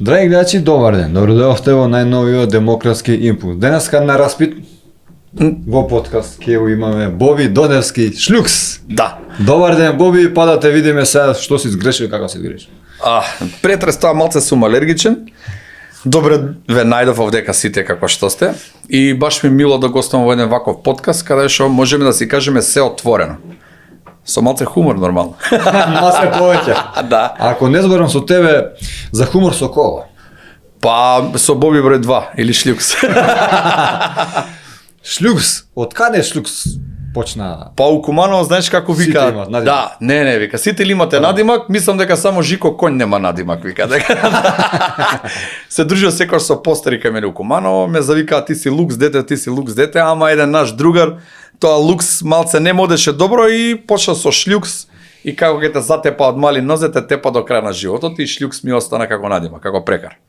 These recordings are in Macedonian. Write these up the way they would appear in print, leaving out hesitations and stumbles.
Драги гледачи, добар ден. Добродојавте во најновиот демократски импулс. Денеска на распит во подкаст ќе имаме Боби Додевски Шлюкс. Да. Добар ден, Боби, па да те видиме сега што си сгрешил и како си сгрешил. Претрес тоа малце сум алергичен. Добре ве најдов овдека сите како што сте. И баш ми мило да гостувам во еден ваков подкаст каде што можеме да си кажеме се отворено. Со малце хумор нормално. Малце повеќе. Да. Ако не зборам со тебе за хумор со кола. Па со Боби број 2 или Шлюкс. Шлюкс, од каде Шлюкс почна? Па у Куманово знаеш како вика? Сите имаат надимак. Да, не, вика, сите ли имате надимак, мислам дека само Жико Конј нема надимак, вика. Дека се дружил секој со постери кај мене у Куманово, ме завика ти си Лукс дете, ама еден наш другар, тоа Лукс малце не модеше добро и почна со Шлюкс и како ќе те затепа од мали нозе, те тепа до крај на животот и Шлюкс ми остана како надимак, како прекар.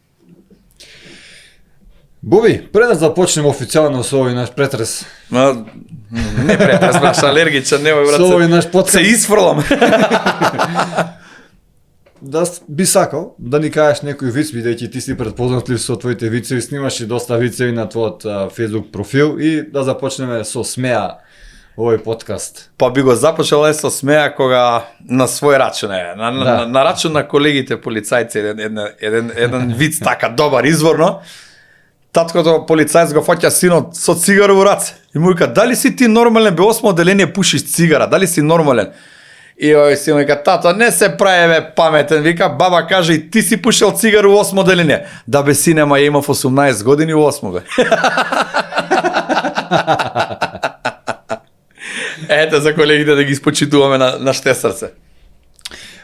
Боби, пред да започнеме официјално со овој наш претрес. Не претрес, браш алергичен, немој брат. Со овој наш подкаст. Се исфрлам. Да би сакал да ни кажеш некој виц, бидејќи ти си предпознатлив со твоите вицеви, снимаш и доста вицеви на твојот Facebook профил и да започнеме со смеа овој подкаст. Па би го започел со смеа кога на свој рачун е, на рачун на колегите полицајци еден виц така добар изворно. Таткото полицајец го фаќа синот со цигара во раце и му вика дали си ти нормален, бе 8 оделение пушиш цигара, дали си нормален? И овој си му вика тато не се прави бе паметен, вика баба каже и ти си пушел цигара во 8 оделение. Да бе сине, ма ја имав 18 години во 8 бе. Ете за колегите да ги испочитуваме на ште срце.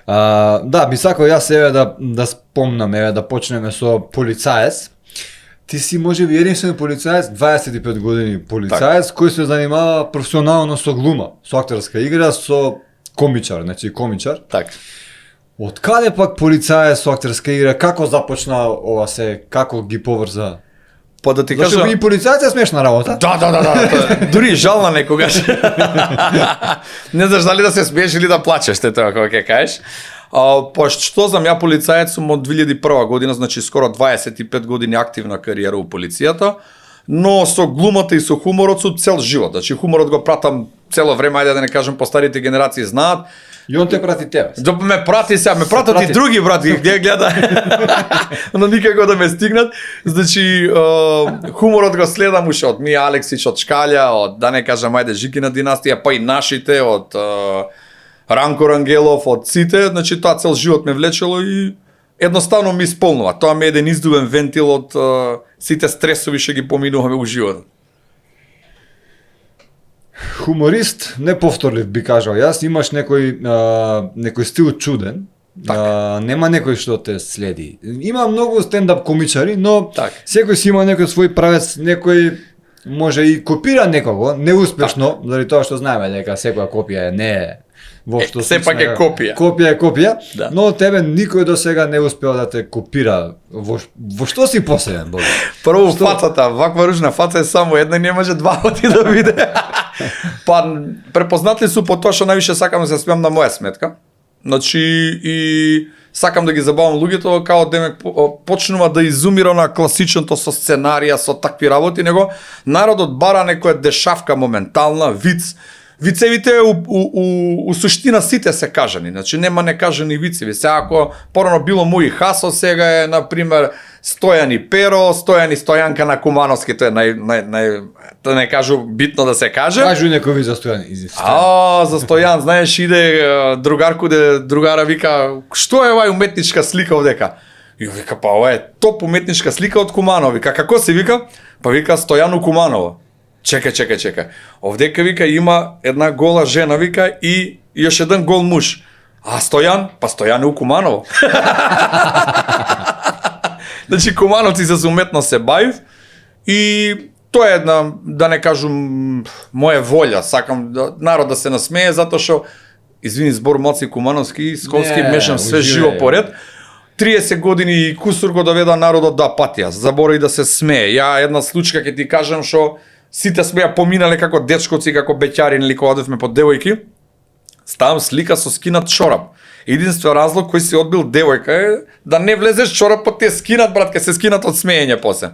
Да, би сакал јас еве да спомнам, еве да почнеме со полицаец. Ти си можеби единствен полицаец, 25 години полицаец, кој се занимава професионално со глума, со актерска игра, со комичар, значи комичар. Так. Од каде пак полицаец со актерска игра, како започна ова се, како ги поврза? Па да ти Зашто кажа... и полицаец е смешна работа. Да. Дури жал на некогаш. Не знаш дали да се смееш или да плачеш, те тоа кога ќе кажеш. Па што знам, ја полицаец сум од 2001 година, значи скоро 25 години активна кариера у полицијата, но со глумата и со хуморот со цел живот. Значи хуморот го пратам цело време, ајде да не кажам постарите генерации знаат. И он те прати тебе. Ме прати сега, ме пратат и други брати, где гледа. Но никако да ме стигнат. Значи хуморот го следам уште од Мија Алексич, од Шкалја, од да не кажам ајде Жикина династија, па и нашите од Ранко Рангелов, од сите, значи тоа цел живот ме влечело и едноставно ми исполнува. Тоа ми е еден издувен вентил од сите стресови што ги поминуваме у животот. Хуморист, неповторлив би кажал јас, имаш некој стил чуден. Нема некој што те следи. Има многу стендап комичари, но секој си има некој свој правец, некој може и копира некого, неуспешно, заради тоа што знаеме дека секоја копија не е воопшто сепак е копија. Копија е копија, да. Но тебе никој до сега не успеа да те копира. Во што си посебен, Боги? Прво фацата, ваква ружна фаца е само една, не може два пати да биде. Па препознатли су по тоа што највише сакам да се смеам на моја сметка. Значи и сакам да ги забавам луѓето, као демек почнува да изумира на класичното со сценарија, со такви работи, него народот бара некоја дешавка моментална, виц. Вицевите у суштина сите се кажани, значи нема некажани вицеви. Сега ако порано било Мој Хасо, сега е на пример Стојан и Перо, Стојан и Стојанка на Кумановски, тоа е да не кажу битно да се каже. Кажу некој ви за Стојан, за Стојан, знаеш, иде другарку де другара вика, што е овај уметничка слика овдека? И вика, па ова е топ уметничка слика од Куманово. Вика, како се вика? Па вика Стојано Куманово. Чекај. Овдека вика има една гола жена вика и још еден гол муж. А Стојан? Па Стојан е у Куманово. Значи кумановци се уметност се бавив и тоа е една, да не кажам, моја волја. Сакам народ да се насмее затоа што извини збор моци кумановски, сколски мешам све живо поред. 30 години и кусур го доведа народот да патија, заборави да се смее. Ја една случка ќе ти кажам што сите сме ја поминале како дечковци, како беќари или кога одевме под девојки. Ставам слика со скинат чорап. Единствен разлог кој си одбил девојка е да не влезеш чорапот ти е скинат, брат, ке се скинат од смеење после.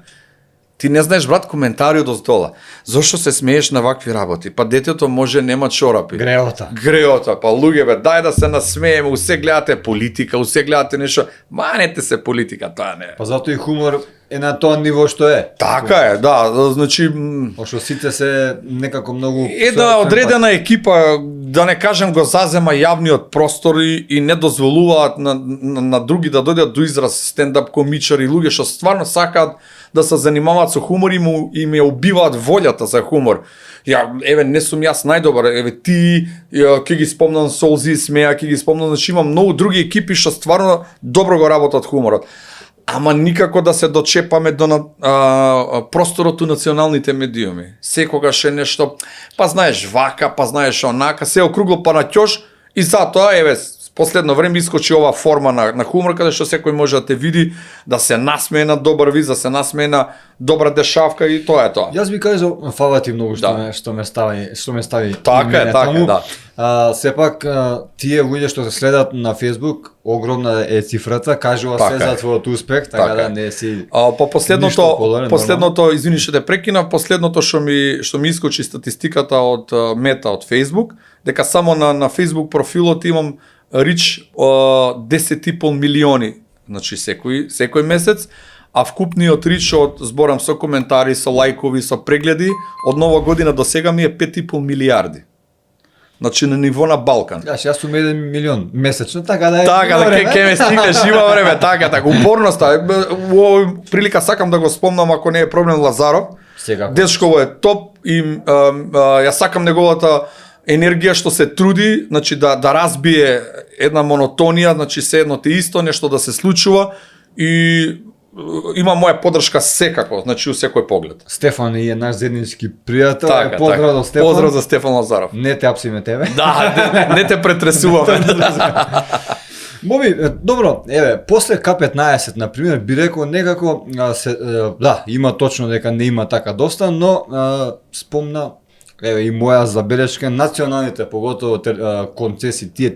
Ти не знаеш, брат, коментари од оздола. Зошто се смееш на вакви работи? Па детето може нема чорапи. Греота, па луѓе бе, дај да се насмееме, усе гледате политика, усе гледате нешто. Манете се политика, тоа не е. Па затоа и хумор е на тоа ниво што е. Така е, да, значи Пошто сите се некако многу една одредена екипа, да не кажем, го зазема јавниот простор и не дозволуваат на други да дојдат до израз стендап комичари, луѓе што стварно сакаат да се занимаваат со хумор и им ја убиваат волјата за хумор. Ја, еве, не сум јас најдобар, еве ти, ќе ги спомнам Солзи смеа, ќе ги спомнам, значи имам многу други екипи што стварно добро го работат хуморот. Ама никако да се дочепаме до просторот у националните медиуми. Секогаш е нешто, па знаеш вака, па знаеш онака, се округло па на ќош и затоа, еве, последно време искочи ова форма на хумор, каде што секој може да те види, да се насмее на добар виз, да се насмее на добра дешавка и тоа е тоа. Јас би кажал, фала ти многу што ме стави. Така е, да. Сепак тие луѓе што се следат на Facebook, огромна е цифрата, кажува се за твојот успех, така да не си. Па последното, извини што те прекинав, последното што ми искочи статистиката од Мета од Facebook, дека само на Facebook профилот имам рич 10,5 милиони, значи секој месец, а вкупниот рич од зборам со коментари, со лајкови, со прегледи, од нова година до сега ми е 5,5 милиарди. Значи на ниво на Балкан. Јас сум 1 милион месечно, така да е. Така да ќе ме стигнеш, има време, така. Упорноста, во овој прилика сакам да го спомнам ако не е проблем Лазаров. Дечково е топ и јас сакам неговата енергија што се труди, значи да разбие една монотонија, значи се едно те исто, нешто да се случува и има моја поддршка секако, значи у секој поглед. Стефан е наш заеднички пријател, поздрав до Стефан. Поздрав за Стефан Лазаров. Не те апсиме тебе. Да, не те претресуваме. Моби, добро, еве, после К15, например, би рекол некако, да, има точно дека не има така доста, но спомна, еве и моја забелешка, националните, поготово концесии, тие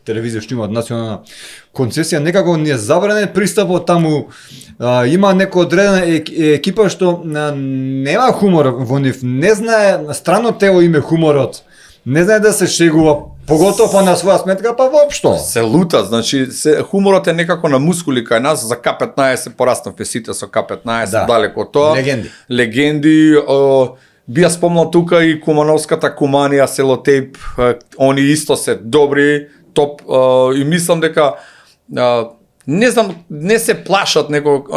телевизии што имаат национална концесија, некако не е забранен пристапот таму, има некоја одредена екипа што нема хумор во нив, не знае, странно тело име хуморот, не знае да се шегува, поготово на своја сметка, па воопшто. Се лута, значи хуморот е некако на мускули кај нас, за К15 пораснавме сите со К15, далеко од тоа. Легенди, би ја спомнал тука и кумановската Куманија, Селотейп, они исто се добри, топ, и мислам дека не знам, не се плашат него.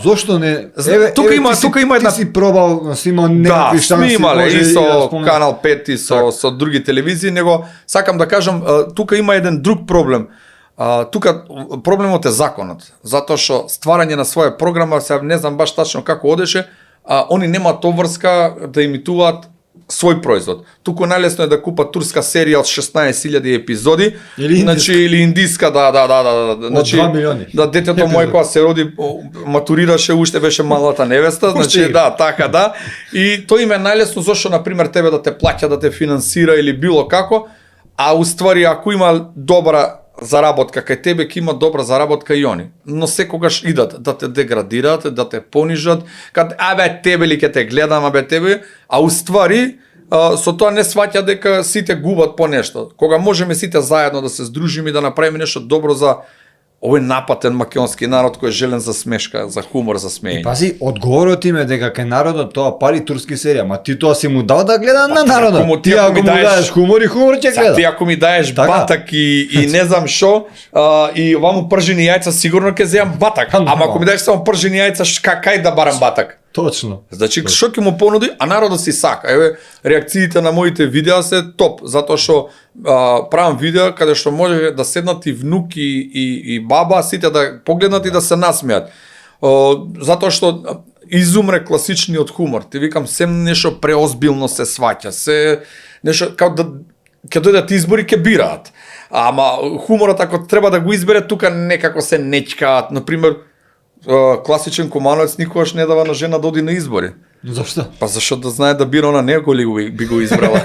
Зошто не? Тука има една. Ти си пробал, си имал некакви шанси. Да, сме имале и со Канал 5 и со други телевизии, него сакам да кажам, тука има еден друг проблем. Тука проблемот е законот, затоа што стварање на своја програма, се не знам баш тачно како одеше, они немаат обврска да имитуваат свој производ. Туку најлесно е да купат турска серија од 16.000 епизоди, или индиска, да. Значи, 2 милиони. Да, детето мој кога се роди, матурираше, уште беше малата невеста, значи така да. И тоа им е најлесно зашто на пример тебе да те плаќа, да те финансира или било како, а уствари ако има добра заработка кај тебе, ќе има добра заработка и они. Но секогаш идат да те деградираат, да те понижат, кад тебе ли ќе те гледам, тебе, а уствари со тоа не сваќа дека сите губат по нешто. Кога можеме сите заедно да се здружиме и да направиме нешто добро за овој напатен македонски народ кој е желен за смешка, за хумор, за смеење. Пази, одговорот им е дека кај народот тоа пали турски серија, ма ти тоа си му дал да гледа на народот. Ти ако му даеш хумор и хумор ќе гледа. Ти ако ми даеш батак и не знам шо, и оваму пржени јајца сигурно ќе земам батак. Ама ако ми даеш само пржени јајца, кај да барам батак? Точно. Значи, што ќе му понуди, а народот си сака. Еве, реакциите на моите видеа се топ, затоа што правам видеа каде што може да седнат и внук и баба, сите да погледнат и да се насмеат. Затоа што изумре класичниот хумор. Ти викам, сем нешто преозбилно се сваќа, се нешто као да ќе дојдат избори, ќе бираат. Ама хуморот ако треба да го избере, тука некако се нечкаат. Например, класичен комановец никогаш не дава на жена да оди на избори. Зашто? Па зашто да знае да бира она него ли би го избрала.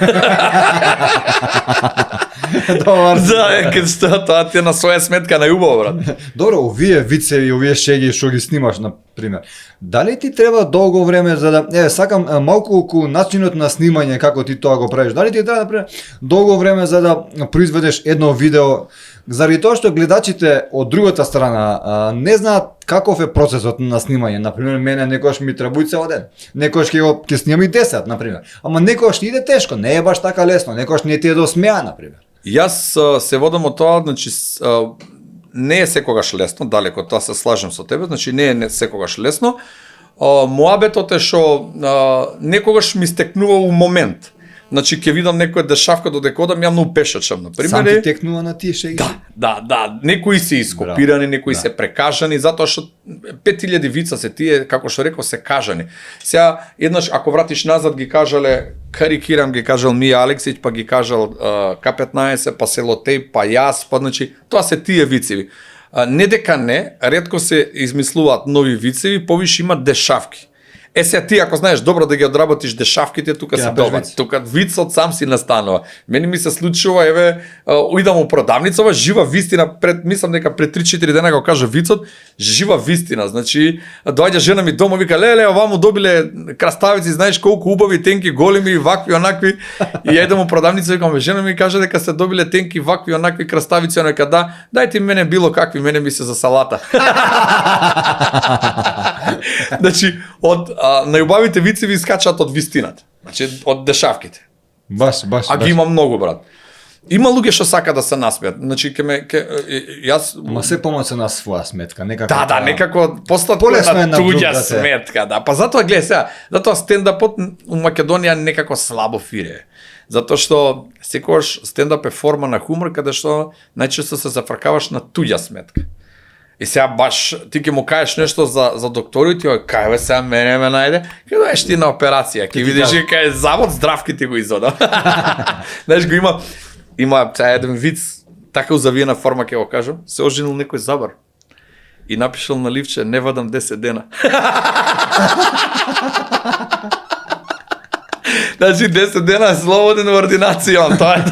Добар. Да, што тоа ти е на своја сметка најубаво, брат. Добро, овие вицеви, овие шеги што ги снимаш на пример. Дали ти треба долго време за да сакам малку околу начинот на снимање како ти тоа го правиш. Дали ти треба например долго време за да произведеш едно видео заради тоа што гледачите од другата страна не знаат каков е процесот на снимање. Например, мене некогаш ми требува цел ден. Некогаш ќе снимам и 10, например. Ама некогаш иде тешко, не е баш така лесно. Некогаш не ти е до смеа, например. Јас се водам од тоа, значи не е секогаш лесно, далеко тоа се слажам со тебе, значи не е секогаш лесно. Муабетот е што некогаш ми стекнува у момент. Значи ќе видам некоја дешавка додека одам, ја многу пешачам, на пример. Сам ти текнува на тие шеги? Да, некои се ископирани, некои се прекажани, затоа што 5000 вица се тие, како што реков, се кажани. Сега, еднаш, ако вратиш назад, ги кажале, карикирам, ги кажал Мија Алексиќ, па ги кажал К15, па Селотеј, па јас, па значи, тоа се тие вицеви. Не дека не, ретко се измислуваат нови вицеви, повише има дешавки. Сега ти ако знаеш добро да ги одработиш дешавките, тука се добар. Тука вицот сам си настанува. Мене ми се случува, еве, идам у продавницава, жива вистина, мислам дека пред 3-4 дена го кажа вицот, жива вистина. Значи, доаѓа жена ми дома, вика, леле, оваму добиле краставици, знаеш колку убави, тенки, големи, вакви, онакви. И ја идам у продавница, викам, жена ми каже дека се добиле тенки, вакви, онакви краставици, нека да, дајте мене било какви, мене ми се за салата. Значи, од најубавите вицеви искачаат од вистината. Значи, од дешавките. Баш. Ги има многу, брат. Има луѓе што сака да се насмеат. Значи, јас... Ма се помоце на своја сметка, некако... Да, некако постапно на туѓа сметка, да. Па затоа, гледа сега, затоа стендапот у Македонија некако слабо фире. Затоа што секогаш стендап е форма на хумор, каде што најчесто се зафркаваш на туѓа сметка. И сега баш ти ќе му кажеш нешто за докторот, ти кај бе сега мене ме најде, ќе доеш ти на операција, ќе видиш кај завод здравки ти го изода. Знаеш го има еден виц, така узавиена форма ќе го кажам, се оженил некој забар и напишал на ливче не вадам 10 дена. Значи 10 дена слободен во ординација, тоа е.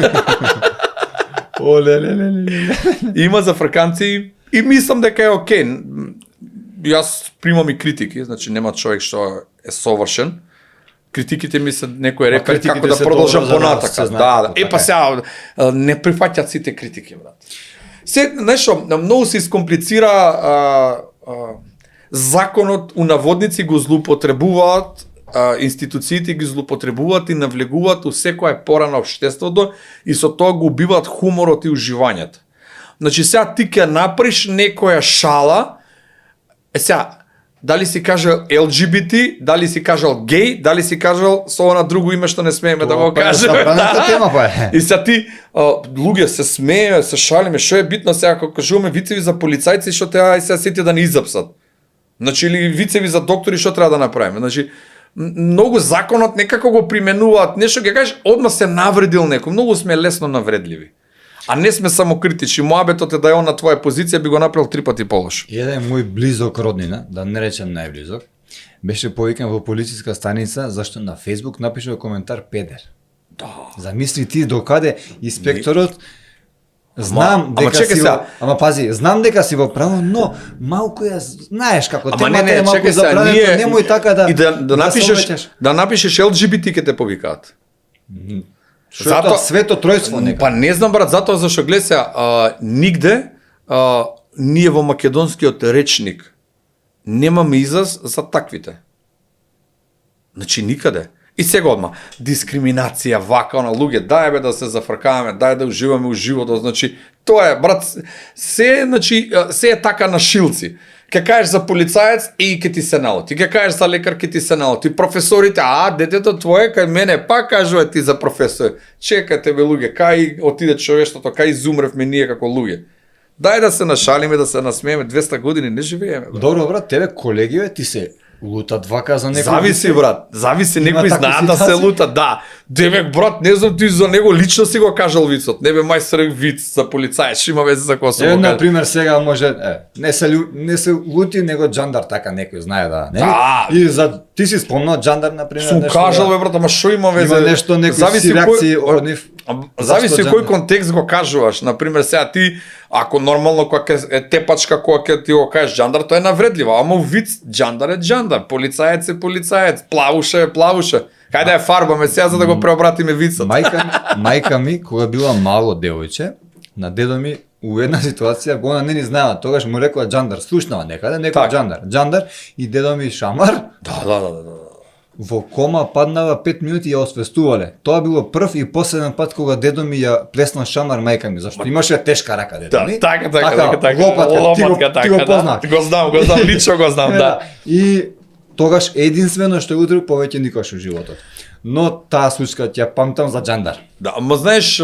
Има за фраканци и мислам дека е окей. Јас примам и критики, значи нема човек што е совршен. Критиките ми се некој репер како да продолжам понатака. Да. Па сега не прифаќаат сите критики, брат. Се нешто многу се искомплицира законот, у наводници го злоупотребуваат, институциите ги злоупотребуваат и навлегуваат у секоја пора на општеството и со тоа го убиваат хуморот и уживањето. Значи сега ти ќе направиш некоја шала, сега, дали си кажал LGBT, дали си кажал гей, дали си кажал со она друго име што не смееме да го кажеме. И сега ти, луѓе се смееме, се шалиме, што е битно сега кога кажуваме вицеви за полицајци, што треба и сега сите да не изапсат. Значи, или вицеви за доктори, што треба да направиме. Значи, многу законот некако го применуваат, нешто ќе кажеш, одма се навредил некој, многу сме лесно навредливи. А не сме само критични. Моабетот е да е он на твоја позиција, би го направил 3 пати полош. Еден мој близок роднина, да не речем најблизок, беше повикан во полициска станица зашто на Facebook напишал коментар педер. Да. Замисли ти докаде инспекторот знам дека си во... Ама пази, знам дека си во право, но малку ја знаеш како темата е малку забранета, немој така да... И да напишеш LGBT ке те повикаат. Што е тоа свето тројство нека? Па не знам, брат, затоа зашто гледа нигде ние во македонскиот речник немаме израз за таквите. Значи никаде. И сега одма, дискриминација, вака, на луѓе, дај бе да се зафркаваме, дај да уживаме у животот, значи, тоа е, брат, се е така на шилци. Ке кажеш за полицаец и ке ти се налоти, ке кажеш за лекар ке ти се налоти, професорите, детето твое кај мене пак кажува ти за професор. Чекате бе луѓе, кај отиде човештото, кај изумревме ние како луѓе. Дај да се нашалиме, да се насмееме, 200 години не живееме. Брат. Добро, брат, тебе колеги бе, ти се лутат вака за некој. Зависи, брат. Зависи, некои знаат да се лутат, да. Демек, брат, не знам ти за него лично си го кажал вицот. Не бе мајстор виц за полицаец, има веќе за кој се го на пример сега може не се лути него джандар така некој знае да, не? Да. И за ти си спомнал джандар на пример нешто. Сум кажал бе брат, ама што има везе? Има нешто некои си реакции од нив. Зависи кој контекст го кажуваш. На пример сега ти ако нормално кога е тепачка кога ќе ти го кажеш джандар, тоа е навредливо, ама виц джандар е джандар, полицаец е полицаец, плавуша е плавуша. Хајде ја фарбаме сега за да го преобратиме вицот. Мајка ми кога била мало девојче, на дедо ми у една ситуација го не ни знаела, тогаш му рекла джандар, слушнала некаде, некој джандар и дедо ми шамар. Да. Во кома паднава 5 минути ја освестувале. Тоа било прв и последен пат кога дедо ми ја плесна шамар мајка ми, зашто имаше тешка рака дедо ми. Така. Лопатка, ти го познав. Го знам, лично го знам, да. И тогаш единствено што го друг повеќе никош во животот. Но таа случка ќе ја памтам за джандар. Да, ама знаеш,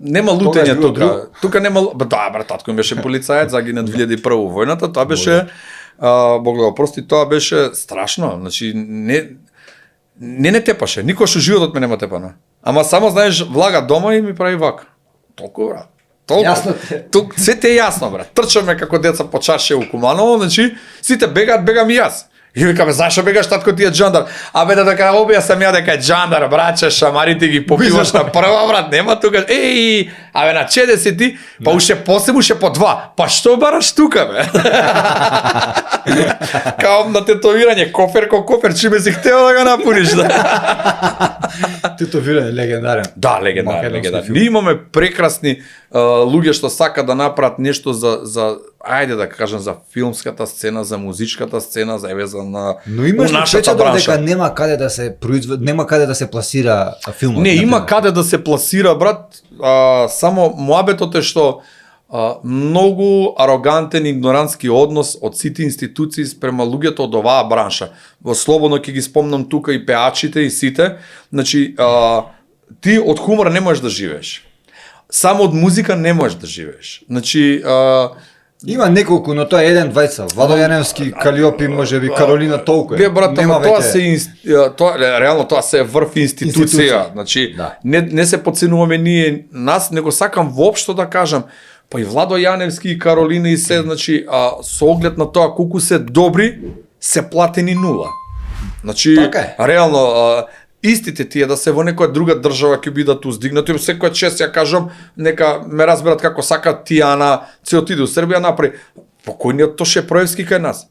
нема лутење тука. Тука нема, да, брат, татко ми беше полицаец, загина 2001 војната, тоа беше Боглево, прости, тоа беше страшно. Значи не тепаше. Никош во животот ме нема тепано. Ама само знаеш, влага дома и ми прави вака. Толку, брат. Толку. Се те е јасно, брат. Трчаме како деца по чарше у Куманово, значи сите бегам и јас. И викаме, зашо бегаш татко ти е джандар? Абе да дека обија сам ја дека е джандар, браќе, шамарите ги попиваш на прва, брат, нема тука. Еј, абе на 40, па уште по 2. Па што бараш тука, бе? Као на тетовирање, кофер ко кофер, чиме си хтео да го напуниш, да. Тетовирање легендарен. Да, легендарен. Ние имаме прекрасни луѓе што сакаат да направат нешто за ајде да кажам за филмската сцена, за музичката сцена, за Но имаш впечаток дека нема каде да се нема каде да се пласира филмот. Не, има каде да се пласира, брат, само муабетот е што многу арогантен игнорантски однос од сите институции спрема луѓето од оваа бранша. Во слободно ќе ги спомнам тука и пеачите и сите. Значи, ти од хумор не можеш да живееш. Само од музика не можеш да живееш. Значи, има неколку, но тоа е еден двајца. Владо Јаневски, Калиопи, можеби Каролина толку е. Бе брат, реално тоа се врв институција. Значи, да. Не се подценуваме ние нас, него сакам воопшто да кажам, па и Владо Јаневски и Каролина и се, значи, со оглед на тоа колку се добри, се платени нула. Значи, реално, истите тие да се во некоја друга држава ќе бидат уздигнати, секоја чест ја кажам, нека ме разберат како сака Тијана, се отиде у Србија направи. Покојниот Тоше Проевски кај нас.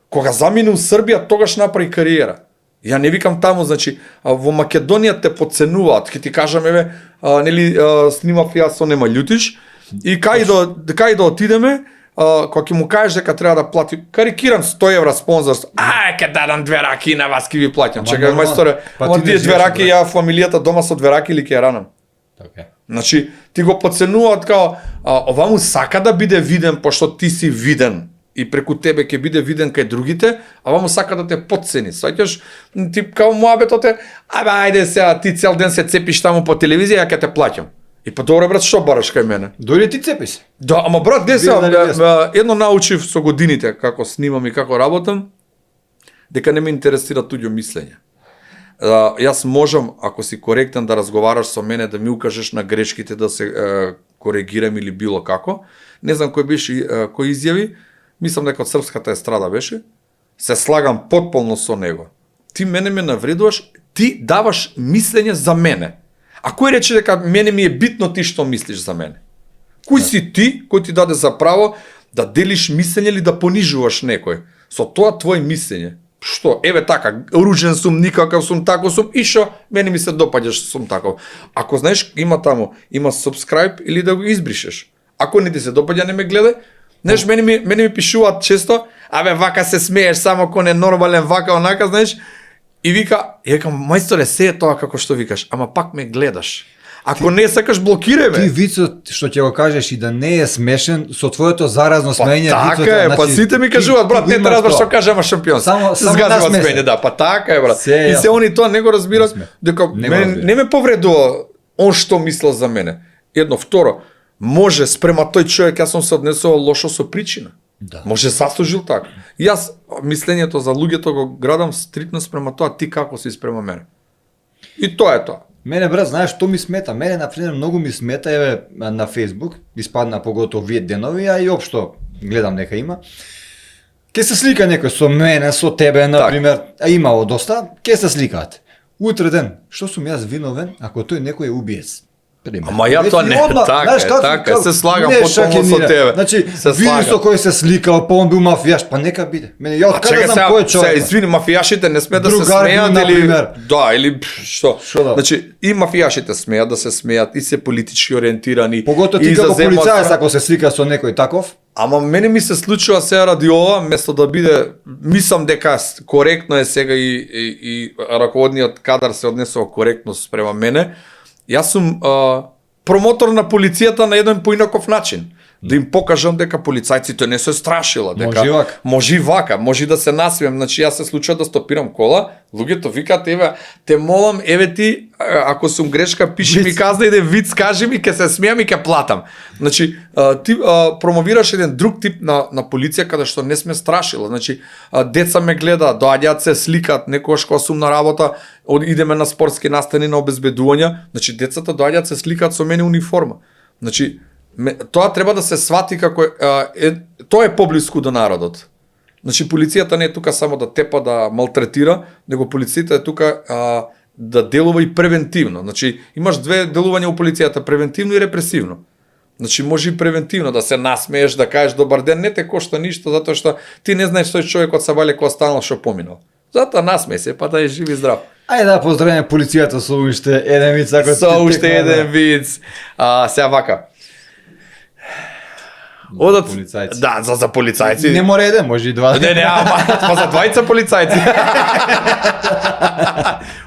Кога замине у Србија, тогаш направи кариера. Ја не викам таму, значи, во Македонија те подценуваат, ќе ти кажам, еве, нели, снимав јас со Нема Љутиш, и кај да отидеме, кога ќе му кажеш дека треба да плати, карикирам 100 евра спонзорство, ќе дадам 2 раки на вас ќе ви плаќам. Чекај, мајсторе, тие 2 раки ја фамилијата дома со 2 раки или ќе ја ранам. Така. Значи, ти го подценуваат као ова му сака да биде виден пошто ти си виден и преку тебе ќе биде виден кај другите, а ова му сака да те подцени. Саќаш, ти као муабетот е, ајде сега ти цел ден се цепиш таму по телевизија, ја ќе те плаќам. И па добре брат, што бараш кај мене? Дори ти цепи се. Да, ама брат, едно научив со годините како снимам и како работам, дека не ме интересира туѓо мислење. Јас можам, ако си коректен да разговараш со мене, да ми укажеш на грешките, да се коригирам или било како. Не знам кој беше, кој изјави, мислам дека од српската естрада беше, се слагам потполно со него. Ти мене ме навредуваш, ти даваш мислење за мене. А кој рече дека мене ми е битно ти што мислиш за мене? Кој си ти, кој ти даде за право да делиш мислење или да понижуваш некој? Со тоа твој мислење. Што? Еве така, ружен сум, никакав сум, тако сум, и шо? Мене ми се допаѓаш, сум таков. Ако знаеш, има таму, има subscribe или да го избришеш. Ако не ти се допаѓа, не ме гледај, Знаеш, мене ми пишуваат често, абе вака се смееш, само ако не нормален, вака онака, знаеш, и вика, јакам, мајсторе, се е тоа како што викаш, ама пак ме гледаш. Ако не сакаш, блокирај Ти ме. вицот што ќе го кажеш и да не е смешен, со твоето заразно смење, Така е, па сите ми кажуваат, брат, не те разбраш што кажа, ама шампион. Само се згазуваат насмесен. смење, да, па така е, брат. Се е И се јасно. они тоа не го разбират, дека Не го мене разбират. не ме повредува он што мислел за мене. Едно, второ, може спрема тој човек јас сум се однесувал лошо со причина. Да. Може заслужил така. И јас мислењето за луѓето го градам стриктно спрема тоа ти како си спрема мене. И тоа е тоа. Мене, брат, знаеш што ми смета? Мене, например, многу ми смета, еве, на Facebook, испадна поготово вие денови, а и општо гледам дека има. Ке се слика некој со мене, со тебе, например, а имало доста, ке се сликаат. Утре ден, што сум јас виновен ако тој некој е убиец? Пример. Ама ја тоа не, така е, се слагам потполно со тебе. Значи, се види слагам. со кој се сликал, па он бил мафијаш, па нека биде. Мене, ја А откаде чекај знам сега, кој е сега, човек? извини, мафијашите не смеат да се Другари, смеат или например. да, или што? Што да? Значи, и мафијашите смеат да се смеат, и се политички ориентирани. Поготово ти и како заземаат полицаец страна. ако се слика со некој таков, Ама мене ми се случува сега ради ова, место да биде, мислам дека коректно е сега и раководниот кадар се однесува коректно спрема мене. Јас сум промотор на полицијата на еден поинаков начин. Да им покажам дека полицајците не се страшила, дека Може и вака. може да се насмеам. Значи јас се случува да стопирам кола, луѓето викаат еве, те молам, еве ти ако сум грешка пиши ми казна иде виц кажи ми ќе се смеам и ќе платам. Значи ти промовираш еден друг тип на полиција каде што не сме страшила. Значи деца ме гледаат, доаѓаат се сликаат, некогаш кога сум на работа, идеме на спортски настани на обезбедувања, значи децата доаѓаат се сликаат со мене униформа. Значи тоа треба да се свати како тоа е поблиску до народот. Значи полицијата не е тука само да тепа, да малтретира, него полицијата е тука да делува и превентивно. Значи имаш две делувања у полицијата, превентивно и репресивно. Значи може и превентивно да се насмееш, да кажеш добар ден, не те кошта ништо затоа што ти не знаеш тој човекот са вале кој останал што поминал. Затоа насмеј се, па да е жив и здрав. Ајде да поздравиме полицијата со уште еден виц ако Со уште еден виц. Сега вака. Одат полицајци. Да, за полицајци. Не мора еден, може и два. Не, ама па за двајца полицајци.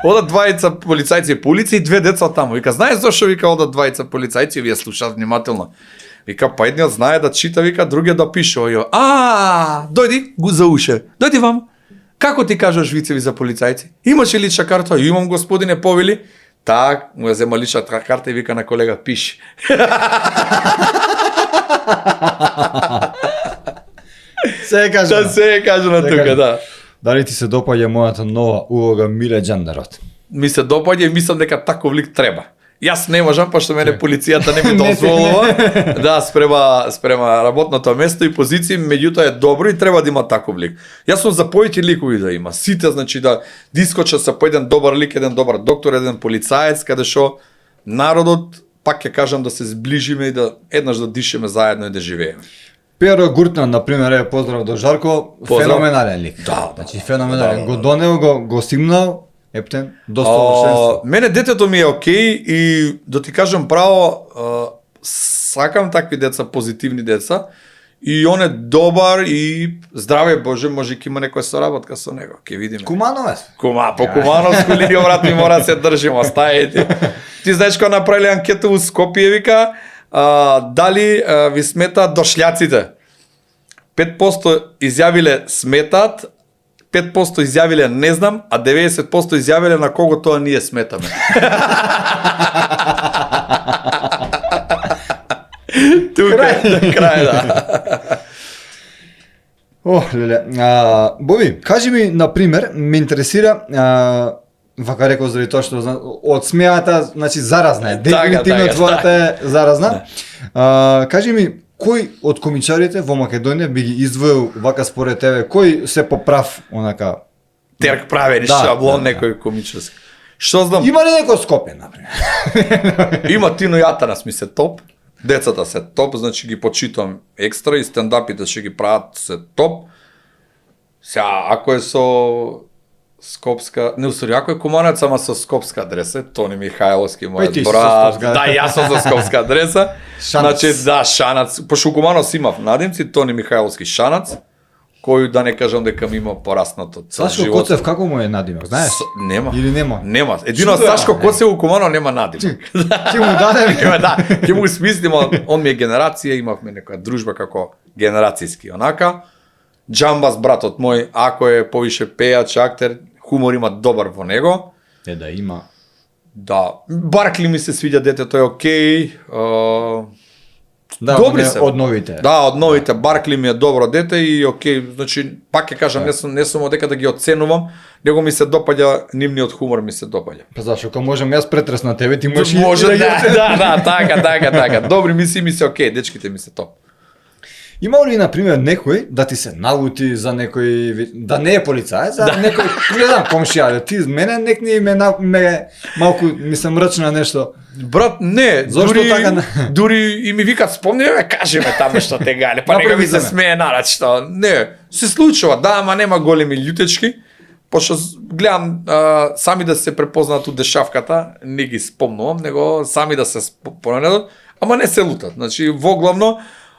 Одат двајца полицајци по улици и две деца таму. Вика, знаеш зашо вика одат двајца полицајци, вие слушаат внимателно. Вика, па едниот знае да чита, вика, другиот да пише. Ој, дојди, го за уше. Дојди вам. Како ти кажеш вицеви за полицајци? Имаш ли лична карта? Имам, господине, повели. Так, му ја зема личната карта и вика на колега, пиши. Се кажа. Да се кажа на тука, да. Дали ти се допаѓа мојата нова улога Миле Џандарот? Ми се допаѓа и мислам дека таков лик треба. Јас не можам, пошто мене полицијата не ми дозволува. Да, спрема работното место и позиција, меѓутоа е добро и треба да има таков лик. Јас сум за повеќе ликови да има. Сите, значи да дискочат со по еден добар лик, еден добар доктор, еден полицаец, каде што народот, пак ќе кажам, да се зближиме и да еднаш да дишеме заедно и да живееме. Перо Гуртнан, например, е поздрав до Жарко, Поздрав. феноменален лик. Да, Значи феноменален. да. Го донел, го стимнал, ептен, до совршенство. Мене детето ми е окей и да ти кажам право, сакам такви деца, позитивни деца. И он е добар и здраве Боже, може ќе има некоја соработка со него, ќе видиме. Куманове. По кумановску линија брат ми мора да се држиме, остајте. Ти знаеш кога направиле анкета у Скопје вика, дали ви сметаат дошљаците? 5% изјавиле сметаат, 5% изјавиле не знам, а 90% изјавиле на кого тоа ние сметаме. Тука крај да. Леле. Боби, кажи ми, например, ме интересира, вака рекол заради тоа што од смејата, значи заразна е. Дефинитивно така, твојата е заразна. Кажи ми, кој од комичарите во Македонија би ги издвоил вака според тебе, кој се поправ онака? Терк правени Да, шаблон да, некој комичарски. Што знам? Има ли некој Скопје, например? Има Тино Јатанас ми се топ. Децата се топ, значи ги почитувам екстра и стендапите што ги прават се топ. Сега, ако е со Скопска, не усори, ако е куманец, ама со скопска адреса, Тони Михајловски, Па и ти мојот си со брат, скопска. да, јас сум со скопска адреса, Шанац. значи, да, Шанац, пошто у Кумановс имав надимци, Тони Михајловски Шанац, кој да не кажам дека ми има пораснато цел Сашко живот. Коцев како му е надимак, знаеш? Нема. Или нема? Нема. Едино Што е? Сашко Коцев у Куманово нема надимак. Ќе му дадем. Да, ќе му смислимо, он ми е генерација, имавме некоја дружба како генерацијски, онака. Джамбас, братот мој, ако е повише пејач, актер, хумор има добар во него. Е да има. Да, Баркли ми се свиѓа детето, е окей. Да, Добри не, се. од новите. Да, од новите. Баркли ми е добро дете и окей, значи, пак ќе кажам, не сум одека да ги оценувам, него ми се допаѓа, нивниот хумор ми се допаѓа. Па зашо, кога можам јас претрес на тебе, ти можеш Може, и да, така. Добри мисли ми се окей, дечките ми се топ. Има ли, например, некој да ти се налути за некој, да не е полицаец, а некој, не знам, комшија, ти мене некни ме малку ми се мрачна нешто. Брат, не, Зошто така дури и ми викат спомни ме, кажи ме таму што те гале, па нека ми се Направи смее нарад што. Не, се случува, да, ама нема големи љутечки. Пошто гледам сами да се препознаат у дешавката, не ги спомнувам, него сами да се понедат, ама не се лутат. Значи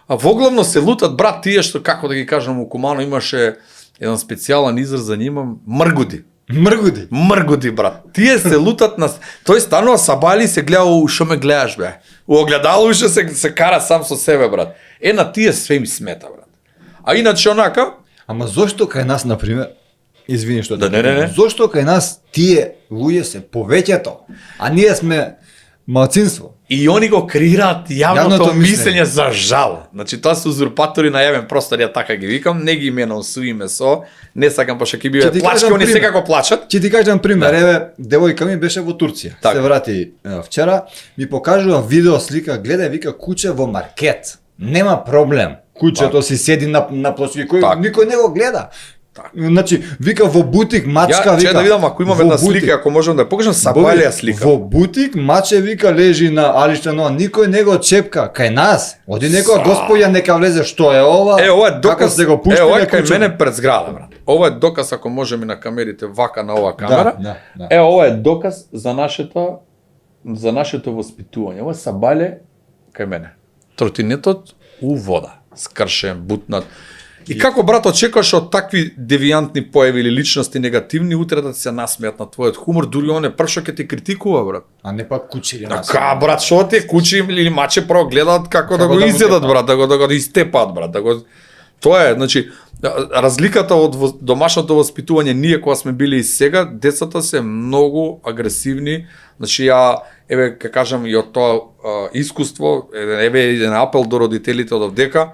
воглавно се лутат, брат, тие што, како да ги кажам, у Кумано имаше еден специјален израз за нима, мргуди. Мргуди. Мргуди, брат. Тие се лутат на... Тој станува сабали и се гледа, шо ме гледаш, бе. У огледало уште се кара сам со себе, брат. На тие све ми смета, брат. А иначе онака, Ама зошто кај нас, например, извини што Да, те не. прекинав, зошто кај нас тие луѓе се повеќето, а ние сме малцинство? и они го креираат јавното Јавното мислење за жал. Значи, тоа се узурпатори на јавен простор, ја така ги викам, не ги именам со име со, не сакам пошто ќе Ќе биде ти плачки, кажам они пример. секако плачат. Ќе ти кажам пример, еве, девојка ми беше во Турција. Така. Се врати вчера, ми покажува видео слика, гледај, вика куче во маркет. Нема проблем. Кучето си седи на плочки, кој Так. никој не го гледа. Так. Значи, вика во бутик мачка, Ја, вика. че да видам ако имам во една бутик. слика, ако можам да ја покажам, сабалија слика. Во бутик маче вика лежи на алиште, но никој не го чепка. Кај нас, оди некоја господја нека влезе, што е ова? Ова е Како доказ, сте го пуштиле ова е кај кучето? мене пред зграда, брат. Ова е доказ, ако може ми на камерите вака на ова камера. Да. Ова е доказ за нашето воспитување. Ова е сабале кај мене. Тротинетот у вода, скршен, бутнат. И како, брат, очекуваш од такви девијантни појави или личности негативни утре да се насмеат на твојот хумор, дури он е прв што ќе те критикува, брат. А не пак кучи или Така, брат, што ти кучи или маче прво гледаат како да Како го да го изедат, тепаат. брат, да го истепаат, брат, да го... Тоа е, значи, разликата од домашното воспитување, ние кога сме били и сега, децата се многу агресивни, значи ја, еве, ке кажам, и од тоа искуство, еве, еден апел до родителите од овдека,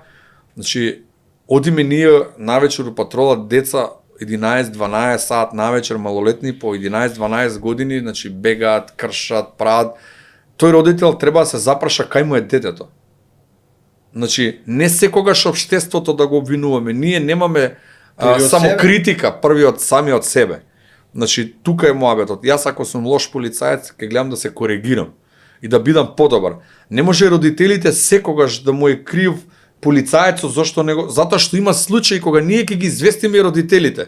значи, одиме ние навечер у патрола деца 11-12 саат навечер, малолетни по 11-12 години, значи бегаат, кршат, прават. Тој родител треба да се запраша кај му е детето. Значи, не секогаш општеството да го обвинуваме. Ние немаме Први од само себе? критика, првиот сами од себе. Значи, тука е моабетот. Јас ако сум лош полицаец, ќе гледам да се коригирам и да бидам подобар. Не може родителите секогаш да му е крив полицаецот зошто него, затоа што има случаи кога ние ќе ги известиме родителите.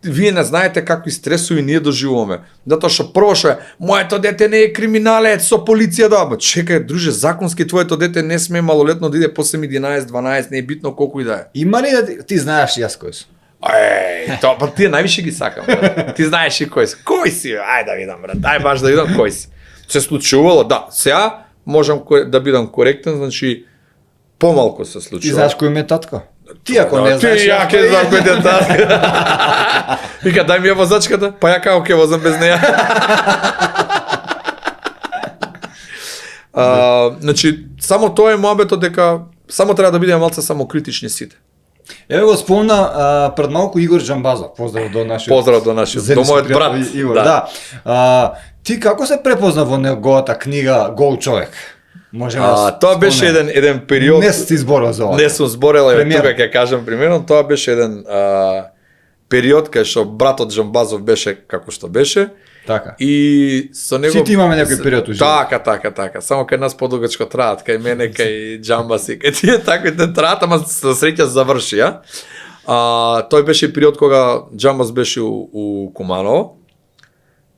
Вие не знаете какви стресови ние доживуваме. Затоа што прво што е, моето дете не е криминалец, со полиција да, ба чекај, друже, законски твоето дете не сме малолетно да иде по 11-12, не е битно колку и да е. Има ли да ти знаеш јас кој сум? Тоа па тие највише ги сакам, брат. Ти знаеш и кој си. Кој си? Ај да видам, брат. Ај баш да видам кој си. Се случувало, да. Сега можам да бидам коректен, значи помалку се случува. Ти знаеш кој ми е татко? Ти ако не Ти знаеш, ја ќе знам кој ти е татко. Вика, дај ми ја возачката, па ја како ќе возам без неја. Значи, само тоа е моабетот дека само треба да бидеме малце самокритични сите. Еве го спомна пред малку Игор Джамбазов. Поздрав до нашиот. Поздрав до нашиот, до мојот брат. Игор, да. Ти како се препозна во неговата книга Гол човек? Можеме Тоа беше еден период. Не си зборил за ова. Не сум зборел, еве Премиер. тука ќе кажам примерно, тоа беше еден период кај што братот Джамбазов беше како што беше. Така. И со него Сите имаме некој период у животот. Така. Само кај нас подугачко траат, кај мене, кај Джамбас и кај тие таквите траат, ама со среќа заврши, ја. Тој беше период кога Джамбас беше у Куманово.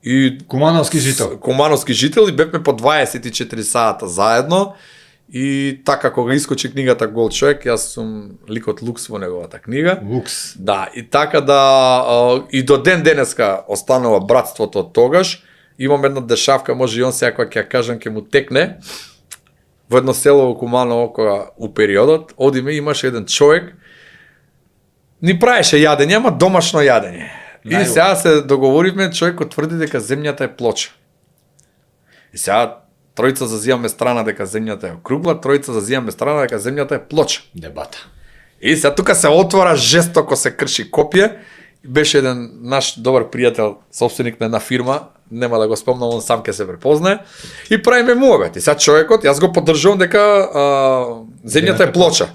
И Кумановски жител. Кумановски жител и бевме по 24 сата заедно. И така кога искочи книгата Гол човек, јас сум ликот Лукс во неговата книга. Лукс. Да, и така да и до ден денеска останува братството од тогаш. Имам една дешавка, може и он сега кога ќе ја кажам ќе му текне. Во едно село во Куманово кога у периодот одиме имаше еден човек ни правеше јадење, ама домашно јадење. И сега се договоривме, човекот тврди дека земјата е плоча. И сега тројца зазиваме страна дека земјата е округла, тројца зазиваме страна дека земјата е плоча. Дебата. И сега тука се отвора жестоко се крши копје. Беше еден наш добар пријател, собственик на една фирма, нема да го спомнам, он сам ќе се препознае. И правиме муабет. И сега човекот, јас го поддржувам дека земјата е плоча.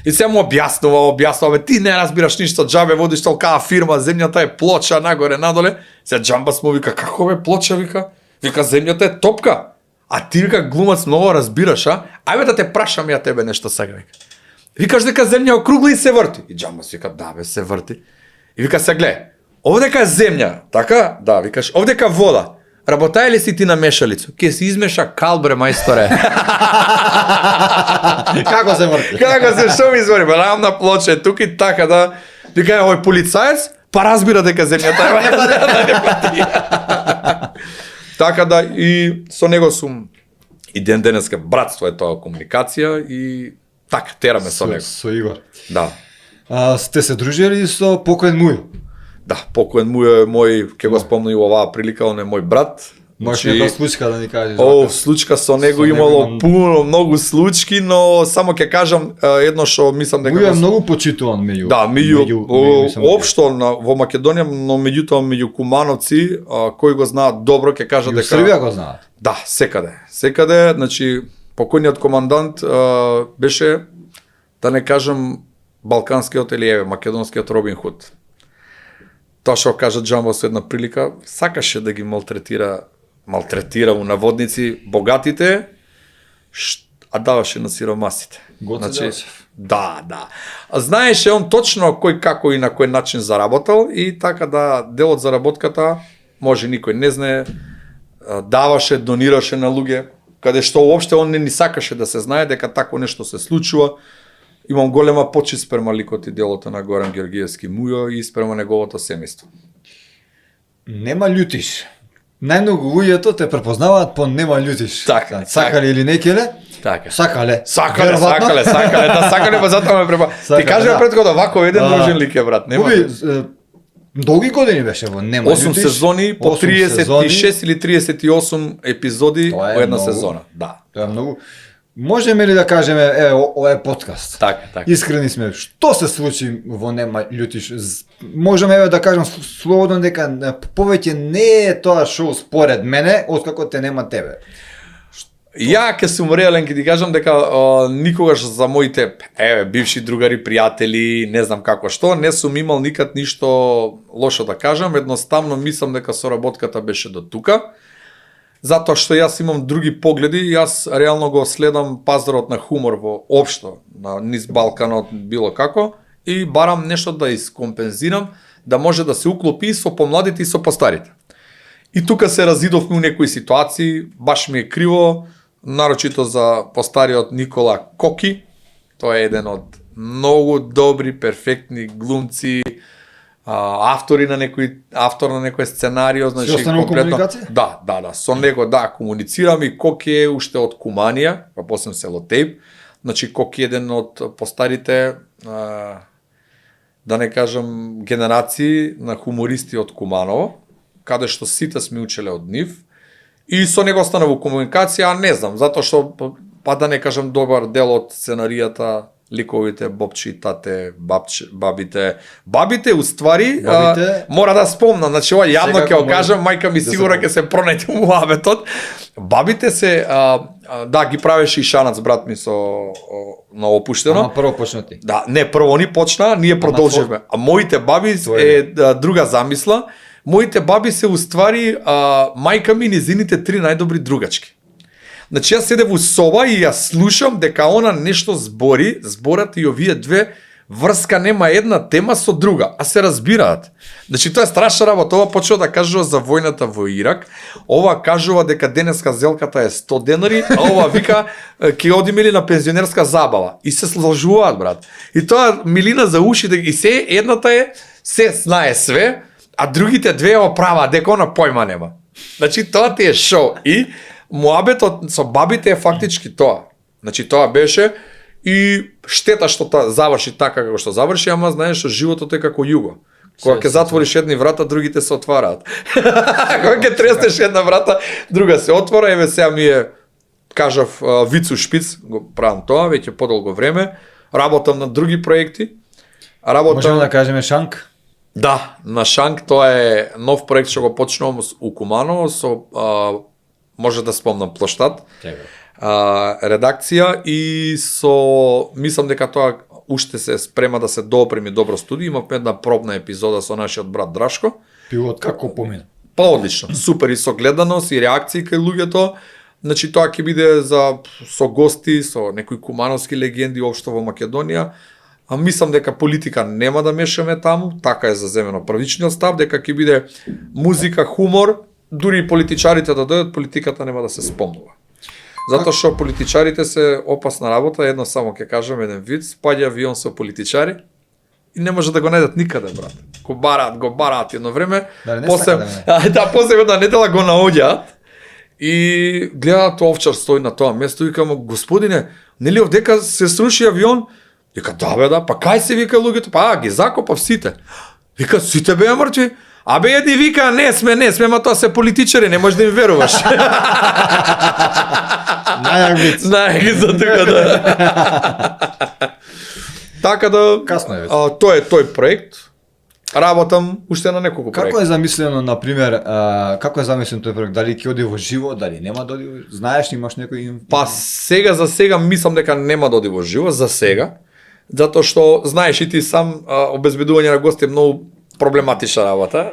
И сега му објаснува, ти не разбираш ништо, џабе водиш толкава фирма, земјата е плоча, нагоре, надоле. Сега Джамбас му вика, како бе плоча, вика? Вика, земјата е топка. А ти, вика, глумац, много разбираш, а? Ајде да те прашам ја тебе нешто сега, вика. Викаш дека земја е округла и се врти. И Джамбас вика, да бе, се врти. И вика, се гледа, овдека е земја, така? Да, викаш, овдека вода. Работај ли си ти на мешалицу? Ке си измеша калбре, мајсторе. Како се врти? Како се, шо ми извори? Рамна плоча е тук и така да... Вика, овој полицаец, па разбира дека земјата е. Така да, и со него сум и ден денеска братство е тоа комуникација и така, тераме со него. Со Игор. Да. Сте се дружили со покоен Мујо? Да, покоен Мујо е мој, ќе го спомнам и оваа прилика, он е мој брат. Можеш нека случка да ни кажеш? Случка со него имало пуно, многу случки, но само ќе кажам едно што мислам дека... Мујо е многу почитуван меѓу... Да, општо во Македонија, но меѓутоа меѓу кумановци, кои го знаат добро, ќе кажа дека... И Србија го знаат? Да, секаде. Секаде, значи, покојниот командант беше, да не кажам, балканскиот или македонскиот Робин Худ. Тоа што кажа Джамбо со една прилика, сакаше да ги малтретира у наводници богатите, а даваше на сиромасите. Значи, да. Знаеше он точно кој како и на кој начин заработал и така да дел од заработката, може никој не знае, даваше, донираше на луѓе, каде што уопште он не ни сакаше да се знае дека тако нешто се случува. Имам голема почит спрема ликот и делото на Горан Георгиевски Мујо и спрема неговото семејство. Нема љутиш. Најмногу луѓето те препознаваат по нема љутиш. Така. Сакале или не келе? Така. Сакале, да сакале, па затоа ме препознаваат. Ти кажи предходно, вако еден дружен лик е, брат, нема. Долги години беше во нема љутиш. 8 сезони по 36 или 38 епизоди во една сезона. Да. Тоа е многу. Можеме ли да кажеме, ова е подкаст? Така. Искрени сме. Што се случи во нема љутиш? Можеме да кажам слободно дека повеќе не е тоа шоу според мене, откако те нема тебе. Ја ке сум реален, ке ти кажам дека никогаш за моите бивши другари, пријатели, не знам како што, не сум имал никад ништо лошо да кажам, едноставно мислам дека соработката беше до тука. Затоа што јас имам други погледи, јас реално го следам пазарот на хумор во општо, на низ Балканот, било како, и барам нешто да искомпензирам, да може да се уклопи и со помладите и со постарите. И тука се разидовме у некои ситуации, баш ми е криво, нарочито за постариот Никола Коки, тој е еден од многу добри, перфектни глумци, автор на некој сценарио, значи комплетно. Да, со него комуницирам и Коки е уште од Куманија, па после село Тејп. Значи Коки е еден од постарите да не кажам генерации на хумористи од Куманово, каде што сите сме учеле од нив. И со него остана во комуникација, не знам, затоа што па да не кажам добар дел од сценаријата, ликовите, Бобчи, тате, бабите. Бабите, уствари, мора да спомнам, значи ова јавно ќе го кажам, мајка ми сигурно ќе се пронете муабетот. Бабите се, ги правеше и Шанац, брат ми, на Опуштено. Ама прво почна ти. Да, не, прво ни почна, ние продолживме. А моите баби е друга замисла. Моите баби се уствари мајка ми и низините 3 најдобри другачки. Значи јас седев во соба и ја слушам дека она нешто зборат и овие две врска нема една тема со друга, а се разбираат. Значи тоа е страшна работа, ова почува да кажува за војната во Ирак, ова кажува дека денеска зелката е 100 денари, а ова вика ќе одиме ли на пензионерска забава. И се слажуваат, брат. И тоа милина за ушите, и се едната е, се знае све, а другите две ја прават, дека она појма нема. Значи тоа ти е шоу. И муабетот со бабите е фактички тоа. Значи тоа беше и штета што заврши така како што заврши, ама знаеш што животот е како југо. Кога ќе затвориш едни врата, другите се отвараат. Кога ќе треснеш една врата, друга се отвора, еве сега ми е, кажав, Вицу Шпиц, го правам тоа, веќе подолго време, работам на други проекти. Можеме да кажеме Шанк? Да, на Шанк, тоа е нов проект што го почнувам у Куманово, со, може да спомнам плоштад, редакција и со, мислам дека тоа уште се спрема да се доопреми добро студио, имавме една пробна епизода со нашиот брат Драшко. Пилот како помина? Па одлично, супер и со гледаност и реакции кај луѓето. Значи тоа ќе биде со гости, со некои кумановски легенди општо во Македонија. А мислам дека политика нема да мешаме таму, така е заземено првичниот став, дека ќе биде музика, хумор, дури и политичарите да дојдат, политиката нема да се спомнува. Затоа што политичарите се опасна работа, едно само ќе кажам еден виц, паѓа авион со политичари и не може да го најдат никаде, брат. Го бараат едно време, после една недела го наоѓаат и гледаат овчар стои на тоа место и викам, господине, нели овдека се сруши авион? Вика, да бе, да, па кај се вика луѓето? Па ги закопав сите. Вика, сите беа мртви? Абе, едни вика, не сме, ма тоа се политичари, не можеш да им веруваш. Најак виц. Најак за тука, да. Така да, касно е тоа е тој проект. Работам уште на неколку проекти. Како е замислено, например, како е замислен тој проект? Дали ќе оди во живо, дали нема да оди? Знаеш, имаш некој Па сега за сега мислам дека нема да оди во живо, за сега. Затоа што знаеш и ти сам обезбедување на гости е многу проблематична работа.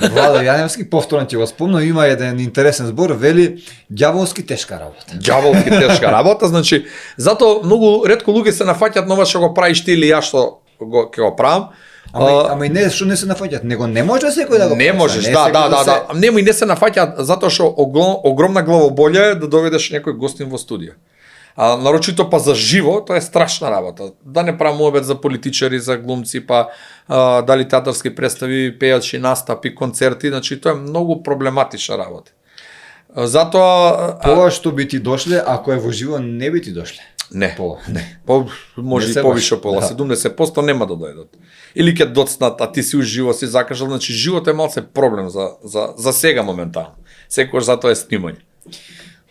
Владо Јаневски, повторно ќе го спомнам, има еден интересен збор, вели ѓаволски тешка работа. Ѓаволски тешка работа, значи затоа многу ретко луѓе се нафаќаат на ова што го правиш ти или ја што ќе го правам. Ама и не, што не се нафаќаат, него не може секој да го не можеш, да. Нема и не се нафаќаат затоа што огромна главоболја е да доведеш некој гостин во студија. Нарочито па за живо, тоа е страшна работа. Да не правам обед за политичари, за глумци, па дали театарски представи, пејачи, настапи, концерти, значи тоа е многу проблематична работа. Затоа Пова што би ти дошле, ако е во живо, не би ти дошле. Не. Не. Може не и повише пола, да. 70% нема да дојдат. Или ќе доцнат, а ти си уживо си закажал, значи живот е малце проблем за сега моментално. Секогаш затоа е снимање.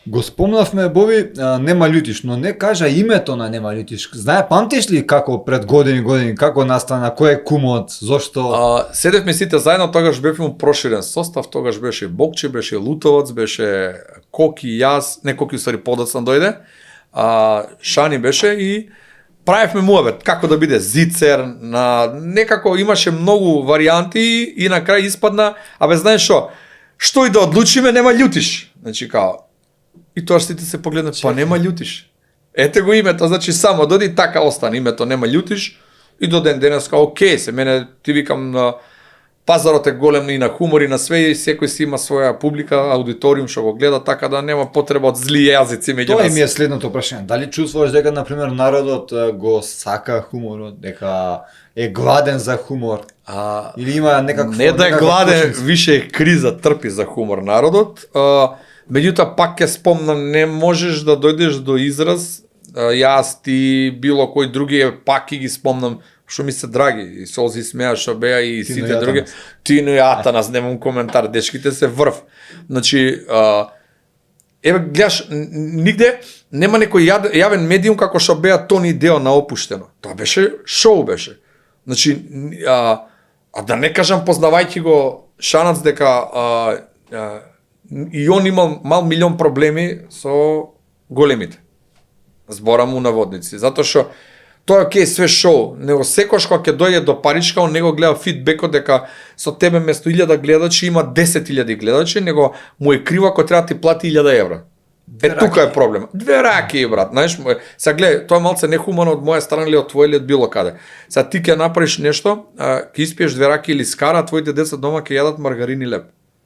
Го спомнавме, Боби, Нема Љутиш, но не кажа името на Нема Љутиш. Знае, памтиш ли како пред години, како настана, кој е кумот, зошто? Седевме сите заедно, тогаш бевме проширен состав, тогаш беше Бокче, беше Лутовац, беше Коки, јас, не Коки, усари подоцна дојде, Шани беше и правевме муабет, како да биде зицер, некако имаше многу варијанти и на крај испадна, абе знаеш што и да одлучиме, Нема Љутиш. Значи као, и тоа сите се погледнат, па Нема Љутиш. Ете го името, значи само доди така остане името Нема Љутиш и до ден денеска окей се, мене ти викам пазарот е голем и на хумор и на све и секој си има своја публика, аудиториум што го гледа, така да нема потреба од зли јазици меѓу нас. Тоа ми е следното прашање. Дали чувствуваш дека на пример народот го сака хуморот, дека е гладен за хумор? Или има некакво не да е гладен, више е криза, трпи за хумор народот. Меѓутоа пак ќе спомнам, не можеш да дојдеш до израз, јас ти било кој други пак и ги спомнам што ми се драги, и Солзи смеа што беа и сите други. Тино и Атанас, немам коментар, дечките се врв. Значи, еве гледаш, нигде нема некој јавен медиум како што беа Тони и Део на Опуштено. Тоа беше шоу беше. Значи, да не кажам познавајќи го Шанац дека и он имал милион проблеми со големите. Зборам у наводници, затоа што тоа е окей, све шоу, него секојаш кога ќе дојде до паричка, он него гледа фидбекот дека со тебе место 1000 гледачи има 10.000 гледачи, него му е криво ако треба да ти плати 1000 евра. Тука е проблем. Две раки, брат. Знаеш, сега гледай, тоа е малце нехумано од моја страна или од твоја или од било каде. Сега ти ќе направиш нешто, ќе испиеш две раки или скара, а твоите деца дома ќе јадат маргарин и леб.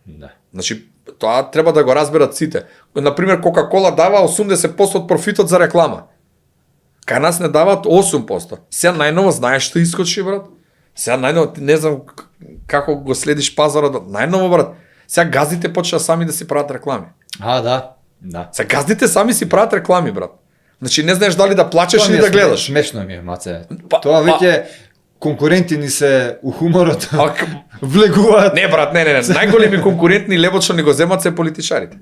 Да. Значи, тоа треба да го разберат сите. Например, Кока-кола дава 80% од профитот за реклама. Кај нас не даваат 8%. Сега најново знаеш што искочи, брат? Сега најново, не знам како го следиш пазарот, најново, брат. Сега газдите почнаа сами да си прават реклами. Да. Да. Сега газдите сами си прават реклами, брат. Значи не знаеш дали да плачеш или да гледаш. Смешно ми е, маце. Тоа веќе конкуренти ни се у хуморот влегуваат. Не, брат, не. Најголеми конкурентни лебот што ни го земат се политичарите.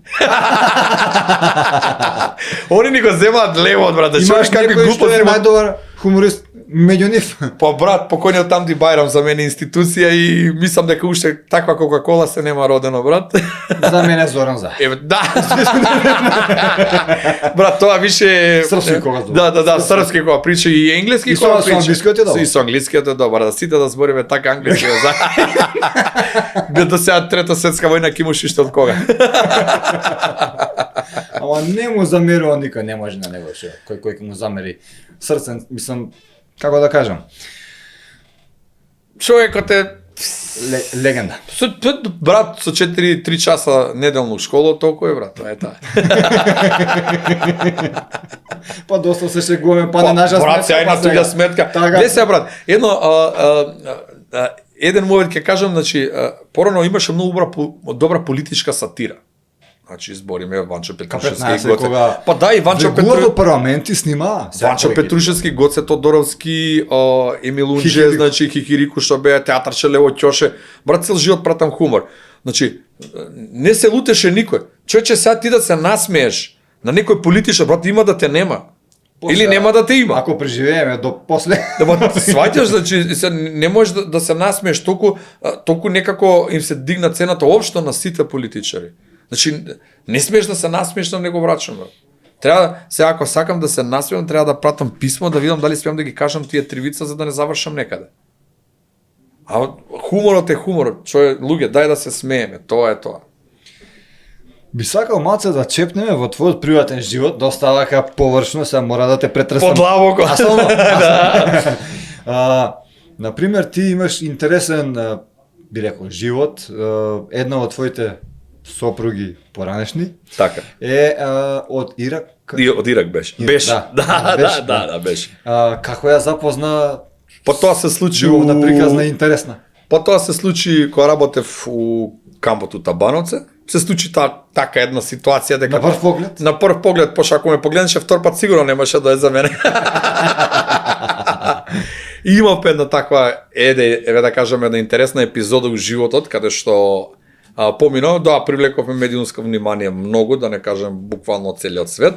Они ни го земаат лебот, брат. Да имаш какви некој што е најдобар хуморист меѓу нив. Па брат, покојниот Тамди Бајрам за мене институција и мислам дека уште таква Кока-кола се нема родено, брат. За мене Зоран За. Да. Брат, тоа више српски кога збор. Да, српски кога прича и енглески кога прича. И со англискиот е добар. И со англискиот е добар, да сите да збориме така англиски. До сега трета светска војна ќе имаш уште од кога. Ама не му замерува никој, не може на него што кој му замери срцен, мислам, како да кажам. Човекот е легенда. Брат, со 4-3 часа неделно у школа, толку е, брат, тоа е таа. Па доста се шегуваме, па на наша сметка. Брат, сега на туѓа сметка. Гледай сега, брат, еден момент ќе кажам, значи, порано имаше многу добра политичка сатира. Значи, избориме Ванчо Петрушевски, Гоце. Па да, и Ванчо Петрушевски. Во парламенти снима. Ванчо Петрушевски, Гоце Тодоровски, Емил Унџе, значи, Хихирику, што беа театарче, Лево Ќоше. Брат, цел живот пратам хумор. Значи, не се лутеше никој. Човече, сега ти да се насмееш на некој политичар, брат, има да те нема. Или нема да те има. Ако преживееме до после. Сваќаш, значи не можеш да се насмееш толку некако им се дигна цената општо на сите политичари. Значи не смееш да се насмееш на него врачам. Треба сега ако сакам да се насмеам, треба да пратам писмо да видам дали смеам да ги кажам тие тривица за да не завршам некаде. А хуморот е хуморот. Луѓе, дај да се смееме, тоа е тоа. Би сакал малце да чепнеме во твојот приватен живот, доста вака површно, сега мора да те претресам. Подлабоко. Например, ти имаш интересен, би рекол, живот, една од твоите сопруги поранешни. Така. Е од Ирак. Од Ирак беше. Беше. Да, беше. Како ја запозна? Па тоа се случи животна приказна и интересна. Па тоа се случи кога работев у кампот у Табановце. Се случи така една ситуација дека на прв поглед. На прв поглед, пошто ако ме погледнеше втор пат сигурно немаше да е за мене. И имав една таква еве да кажеме една интересна епизода у животот каде што поминав, да, привлековме медиумско внимание многу, да не кажем буквално од целиот свет.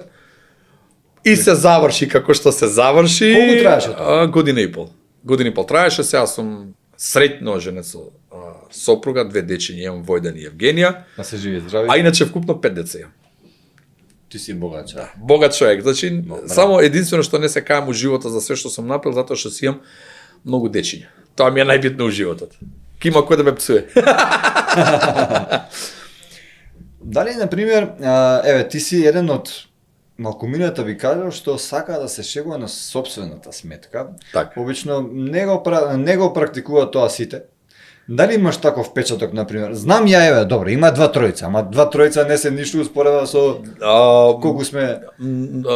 И се заврши како што се заврши. Колку траеше тоа? Година и пол. Година и пол траеше, сега сум среќно оженет со сопруга, 2 дечиња имам, Војдан и Евгенија. Да се живи здрави. А иначе вкупно 5 деца имам. Ти си богат човек. Богат човек. Значи, само единствено што не се кајам у животот за све што сум направил, затоа што си имам многу дечиња. Тоа ми е најбитно у животот. Кима кој да ме псуе. Дали, например, еве, ти си еден од малкумината би кажал што сака да се шегува на сопствената сметка. Так. Обично не го практикува тоа сите. Дали имаш таков печаток, например? Знам ја, еве, добро, има 2-3, ама 2-3 не се ништо успореда со колку сме.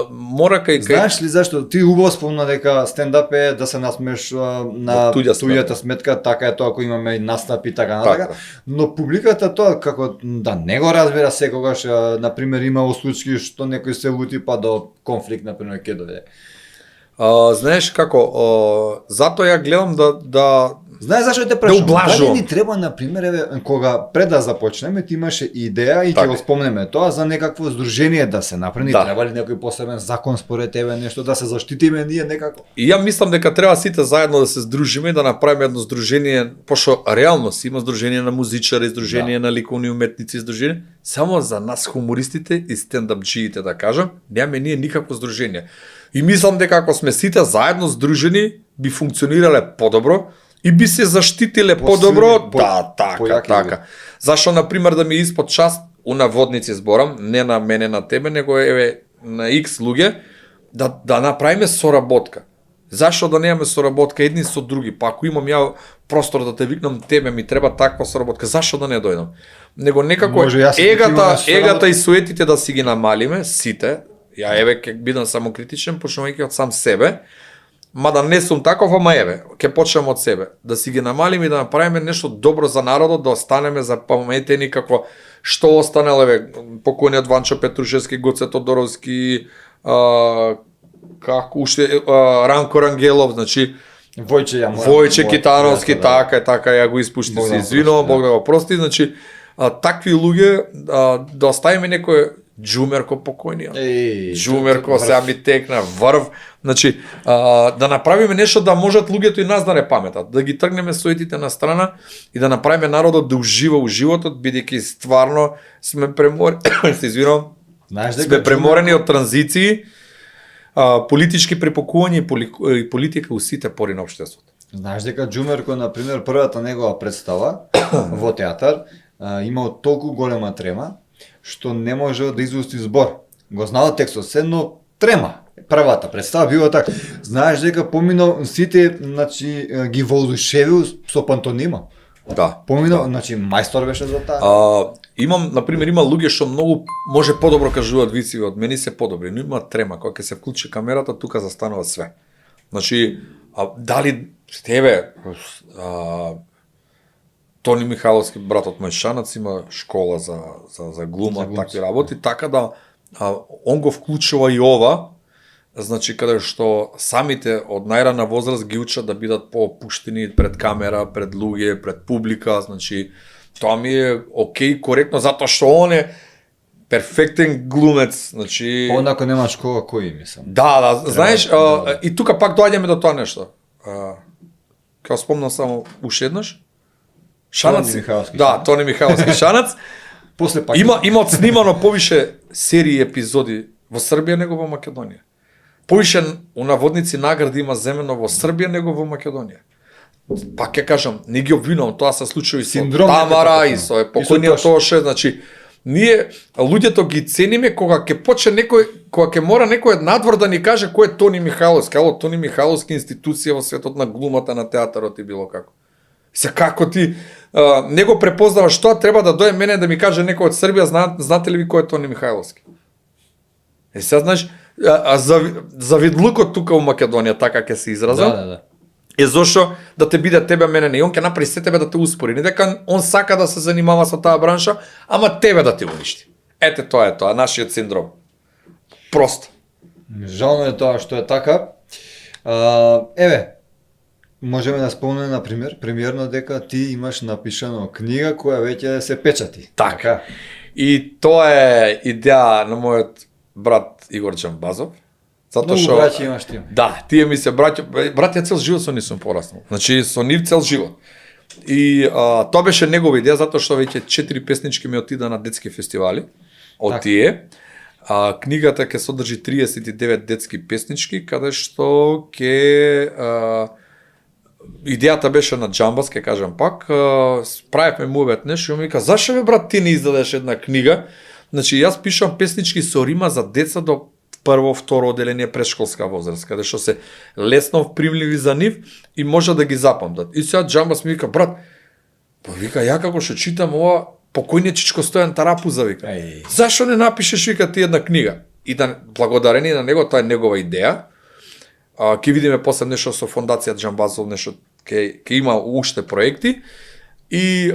Мора кај Знаеш ли зашто ти убаво спомна дека стендап е да се насмеш на туѓата сметка, така е тоа ако имаме настапи така натака. Но публиката тоа како да не го разбира секогаш, например имало случаи што некој се лути па до конфликт например ќе доведе. Знаеш како, затоа ја гледам да Знаеш зашто те прашувам? Дали ни треба, например, еве, кога пред да започнеме, ти имаше идеја и ќе го спомнеме тоа за некакво здружение да се направи, треба ли некој посебен закон според тебе, нешто да се заштитиме ние некако? И ја мислам дека треба сите заедно да се здружиме и да направиме едно здружение, пошто реално си има здружение на музичари, здружение на ликовни уметници, здружение само за нас хумористите и стендапџиите, да кажам, немаме ние никакво здружение. И мислам дека ако сме сите заедно здружени, би функционирале подобро и би се заштитиле подобро. Да, така. Зашто, например, да ми испод част наводници зборам, не на мене, на тебе, него еве на X луѓе, да направиме соработка. Зашо да немаме соработка едни со други? Па ако имам ја простор да те викнам тебе, ми треба таква соработка, зашо да не дојдам? Него некако егата и суетите да си ги намалиме, сите, ја еве ќе бидам самокритичен, почнувајќи од сам себе, мада не сум таков, ама еве, ќе почнем од себе, да си ги намалиме и да направиме нешто добро за народот, да останеме запаметени како што останал, еве, покојниот Ванчо Петрушевски, Гоце Тодоровски, како уште Ранко Рангелов, значи Војче Китановски, така ја го испушти, се извинувам, Бог да го прости, значи такви луѓе да оставиме некој Джумерко покојниот. Джумерко сега ми текна врв, значи да направиме нешто да можат луѓето и нас да не паметат, да ги тргнеме суетите на страна и да направиме народот да ужива у животот, бидејќи стварно сме преморени, се извинувам, сме преморени од транзиции, политички препокувања и политика у сите пори на општеството. Знаеш дека Джумерко, на пример, првата негова представа во театар имал толку голема трема што не можел да изусти збор. Го знал текстот се, но трема. Првата представа била така. Знаеш дека поминал сите, значи ги воодушевил со пантонима. Да. Поминал, значи мајстор беше за таа. Има луѓе што многу може подобро кажуваат вици од мене, се подобри, но има трема кога ќе се вклучи камерата, тука застанува све. Значи, дали тебе Тони Михайловски, братот мој Шанац, има школа за глума, такви работи, така да он го вклучува и ова, значи каде што самите од најрана возраст ги учат да бидат поопуштени пред камера, пред луѓе, пред публика, значи тоа ми е окей, коректно, затоа што он е перфектен глумец, значи... Онако нема школа, кој мислам. Да, знаеш, и тука пак доаѓаме до тоа нешто. Као спомнам само уште еднаш, Шанац, да, Тони Михайловски Шанац. После пак има отснимано повише серии епизоди во Србија него во Македонија. Повише наводници награди има земено во Србија него во Македонија. Пак ќе кажам, не ги обвинувам, тоа се случува и со Тамара и со покојниот Тоше, значи ние луѓето ги цениме кога ќе почне некој, кога ќе мора некој надвор да ни каже кој е Тони Михайловски, ало Тони Михайловски институција во светот на глумата, на театарот и било како. Се како ти не го препознаваш, што треба да дое мене да ми каже некој од Србија, знаете ли ви кој е Тони Михайловски? Сега знаеш, завидлукот тука во Македонија, така ќе се изразам. Да. Е зошто да те биде тебе, мене не, и он ќе направи се тебе да те успори. Не дека он сака да се занимава со таа бранша, ама тебе да те уништи. Ете тоа е тоа, нашиот синдром. Просто. Жално е тоа што е така. Еве, можеме да спомнеме, например, премиерно дека ти имаш напишано книга која веќе се печати. Така. И тоа е идеја на мојот брат Игор Джамбазов. Многу браќа имаш ти. Да, тие ми се браќа цел живот со нив сум пораснал. Значи со нив цел живот. И тоа беше негова идеја затоа што веќе 4 песнички ми отида на детски фестивали од тие. Книгата ќе содржи 39 детски песнички каде што ќе идејата беше на Джамбас, ќе кажам пак, правевме мувет нешто и ми вика зашо бе брат ти не издадеш една книга? Значи јас пишам песнички со рима за деца до прво, второ оделение претшколска возраст, каде што се лесно примливи за нив и може да ги запамтат. И сега Джамбас ми вика брат, па вика ја како што читам ова покојниот Чичко Стојан Тарапуза вика. Зашо не напишеш вика ти една книга? И да благодарение на него, тоа е негова идеја. Ќе видиме после нешто со фондација Джамбазов, нешто ќе има уште проекти и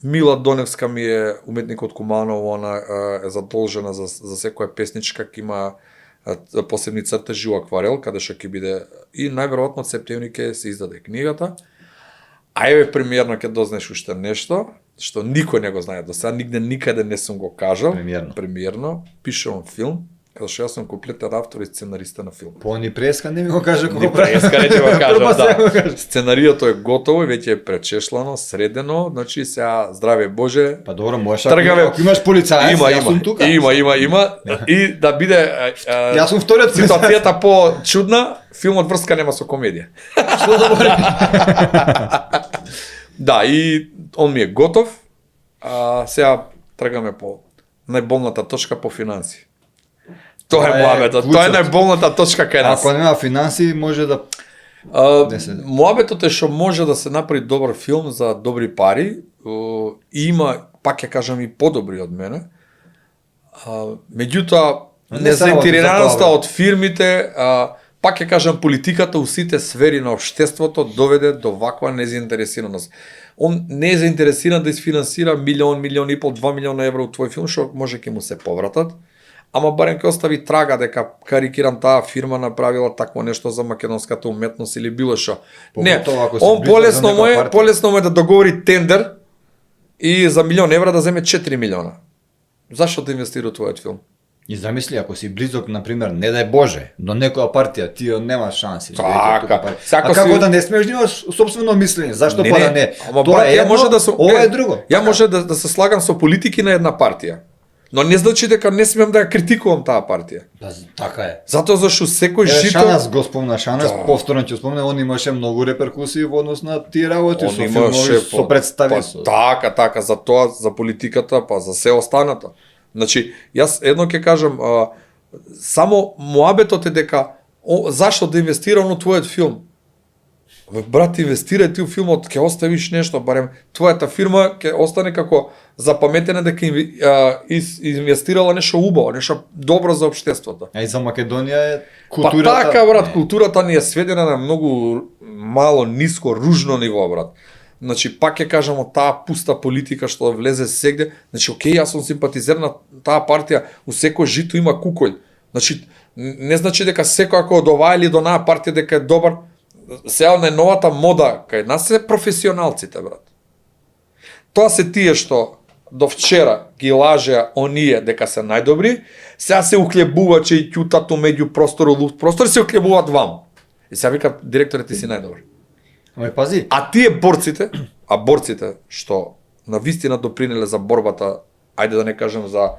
Мила Доневска ми е уметник од Куманово, она е задолжена за секоја песничка, ќе има посебни цртежи у акварел, каде што ќе биде и најверојатно од септември ќе се издаде книгата. А еве премиерно ќе дознаеш уште нешто што никој не го знае до сега, нигде никаде не сум го кажал. Премиерно пишувам филм, каде што јас сум комплетен автор и сценариста на филм. По ни преска не ми го кажа кога преска не ќе го кажам, да. Сценариото е готово, веќе е пречешлано, средено, значи сега здраве Боже. Па добро, можеш ако имаш полицаец, јас сум тука. Има и да биде јас сум вториот ситуацијата по-чудна, филмот врска нема со комедија. Што добро. Да, и он ми е готов. Сега тргаме по најболната точка по финанси. Тоа е муабетот, клучот. тоа е најболната точка кај нас. Ако нема финанси, може да Муабетот е што може да се направи добар филм за добри пари, и има, пак ќе кажам, и подобри од мене. Меѓутоа, незаинтересираноста од фирмите, пак ќе кажам, политиката у сите сфери на општеството доведе до ваква незаинтересираност. Он не е заинтересиран да isfinansira милион, милион и пол, 2 милиона евро у твој филм, што може ќе му се повратат. Ама барем ќе остави трага дека, карикирам, таа фирма направила такво нешто за македонската уметност или било што. Не, он полесно му е да договори тендер и за милион евра да земе 4 милиона. Зашто да инвестира у твојот филм? И замисли, ако си близок, например, не дај Боже, до некоја партија, ти немаш шанси. Така. А како да не смееш да имаш собствено мислење? Зашто па да не? Ама тоа е едно, ова е друго. Ја може да се слагам со политики на една партија. Но не значи дека не смеам да ја критикувам таа партија. Така е. Затоа зашто секој жито... Шанас го спомна, повторно ќе спомне, он имаше многу реперкусии во однос на тие работи, со филмови, со представи. Така, за тоа, за политиката, па за се останато. Значи, јас едно ќе кажам, само муабетот е дека, зашто да инвестирам во твојот филм? Брат, инвестирај ти у филмот, ќе оставиш нешто, барем твојата фирма ќе остане како запаметена дека инвестирала нешто убаво, нешто добро за општеството. А и за Македонија е културата. Па така, брат, културата ни е сведена на многу мало, ниско, ружно ниво, брат. Значи, пак ќе кажам, од таа пуста политика што влезе сегде, значи, окей, јас сум симпатизер на таа партија, у секој жито има куколј. Значи, не значи дека секој ако од оваа или до онаа партија дека е добар. Сега на новата мода кај нас се професионалците, брат. Тоа се тие што до вчера ги лажеа оние дека се најдобри, сега се уклебуваче и ќутато меѓу простор се уклебуваат вам. И сега вика директорот ти си најдобар. Ама пази. А тие борците што на вистина допринеле за борбата, ајде да не кажем за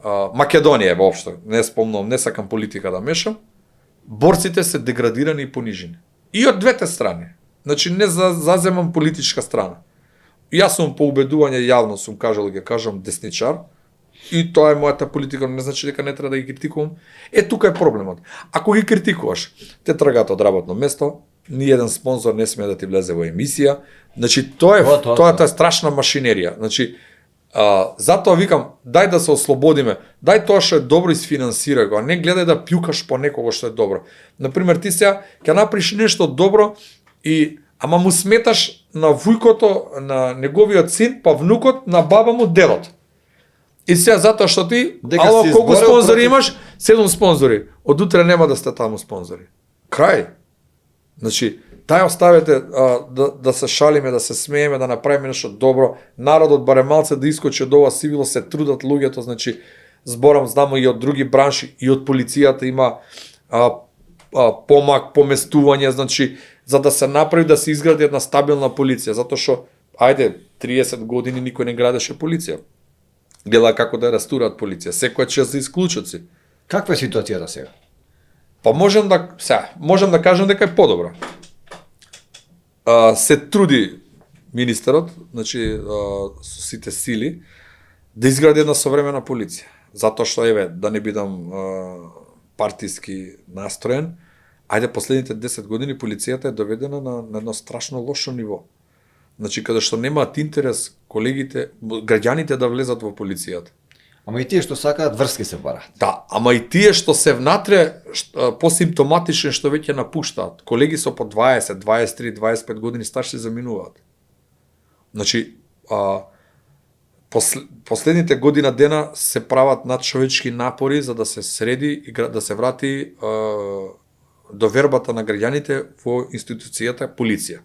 Македонија воопшто, не спомнувам, не сакам политика да мешам, борците се деградирани и понижени. И од двете страни. Значи не заземам политичка страна. Јас сум по убедување јавно сум кажал, ќе кажам десничар, и тоа е мојата политика, не значи дека не треба да ги критикувам. Тука е проблемот. Ако ги критикуваш, те тргаат од работно место, ни еден спонзор не смее да ти влезе во емисија. Значи тоа е страшна машинерија. Значи затоа викам, дај да се ослободиме, дај тоа што е добро isfinansирај го, а не гледај да пјукаш по некого што е добро. Например, ти сега ќе направиш нешто добро и ама му сметаш на вујкото на неговиот син, па внукот на баба му дедот. И сега затоа што ти, колку спонзори имаш? 7 спонзори. Од утре нема да сте таму спонзори. Крај. Значи, дај оставете да се шалиме, да се смееме, да направиме нешто добро. Народот барем малце да искочи од ова сивило, се трудат луѓето, значи зборам, знамо и од други бранши, и од полицијата има помак, поместување, значи за да се направи да се изгради една стабилна полиција, затоа што ајде 30 години никој не градеше полиција. Гледа како да растураат полиција, секој час за исклучоци. Каква е ситуацијата сега? Па можам да кажам дека е подобра. Се труди министерот, значи со сите сили, да изгради една современа полиција. Затоа што да не бидам партиски настроен, ајде последните 10 години полицијата е доведена на едно страшно лошо ниво. Значи каде што немаат интерес колегите, граѓаните да влезат во полицијата. Ама и тие што сакаат врски се бараат. Да, ама и тие што се внатре посимптоматични што веќе напуштаат. Колеги со по 20, 23, 25 години стаж се заминуваат. Значи, последните година дена се прават надчовечки напори за да се среди и да се врати довербата на граѓаните во институцијата полиција.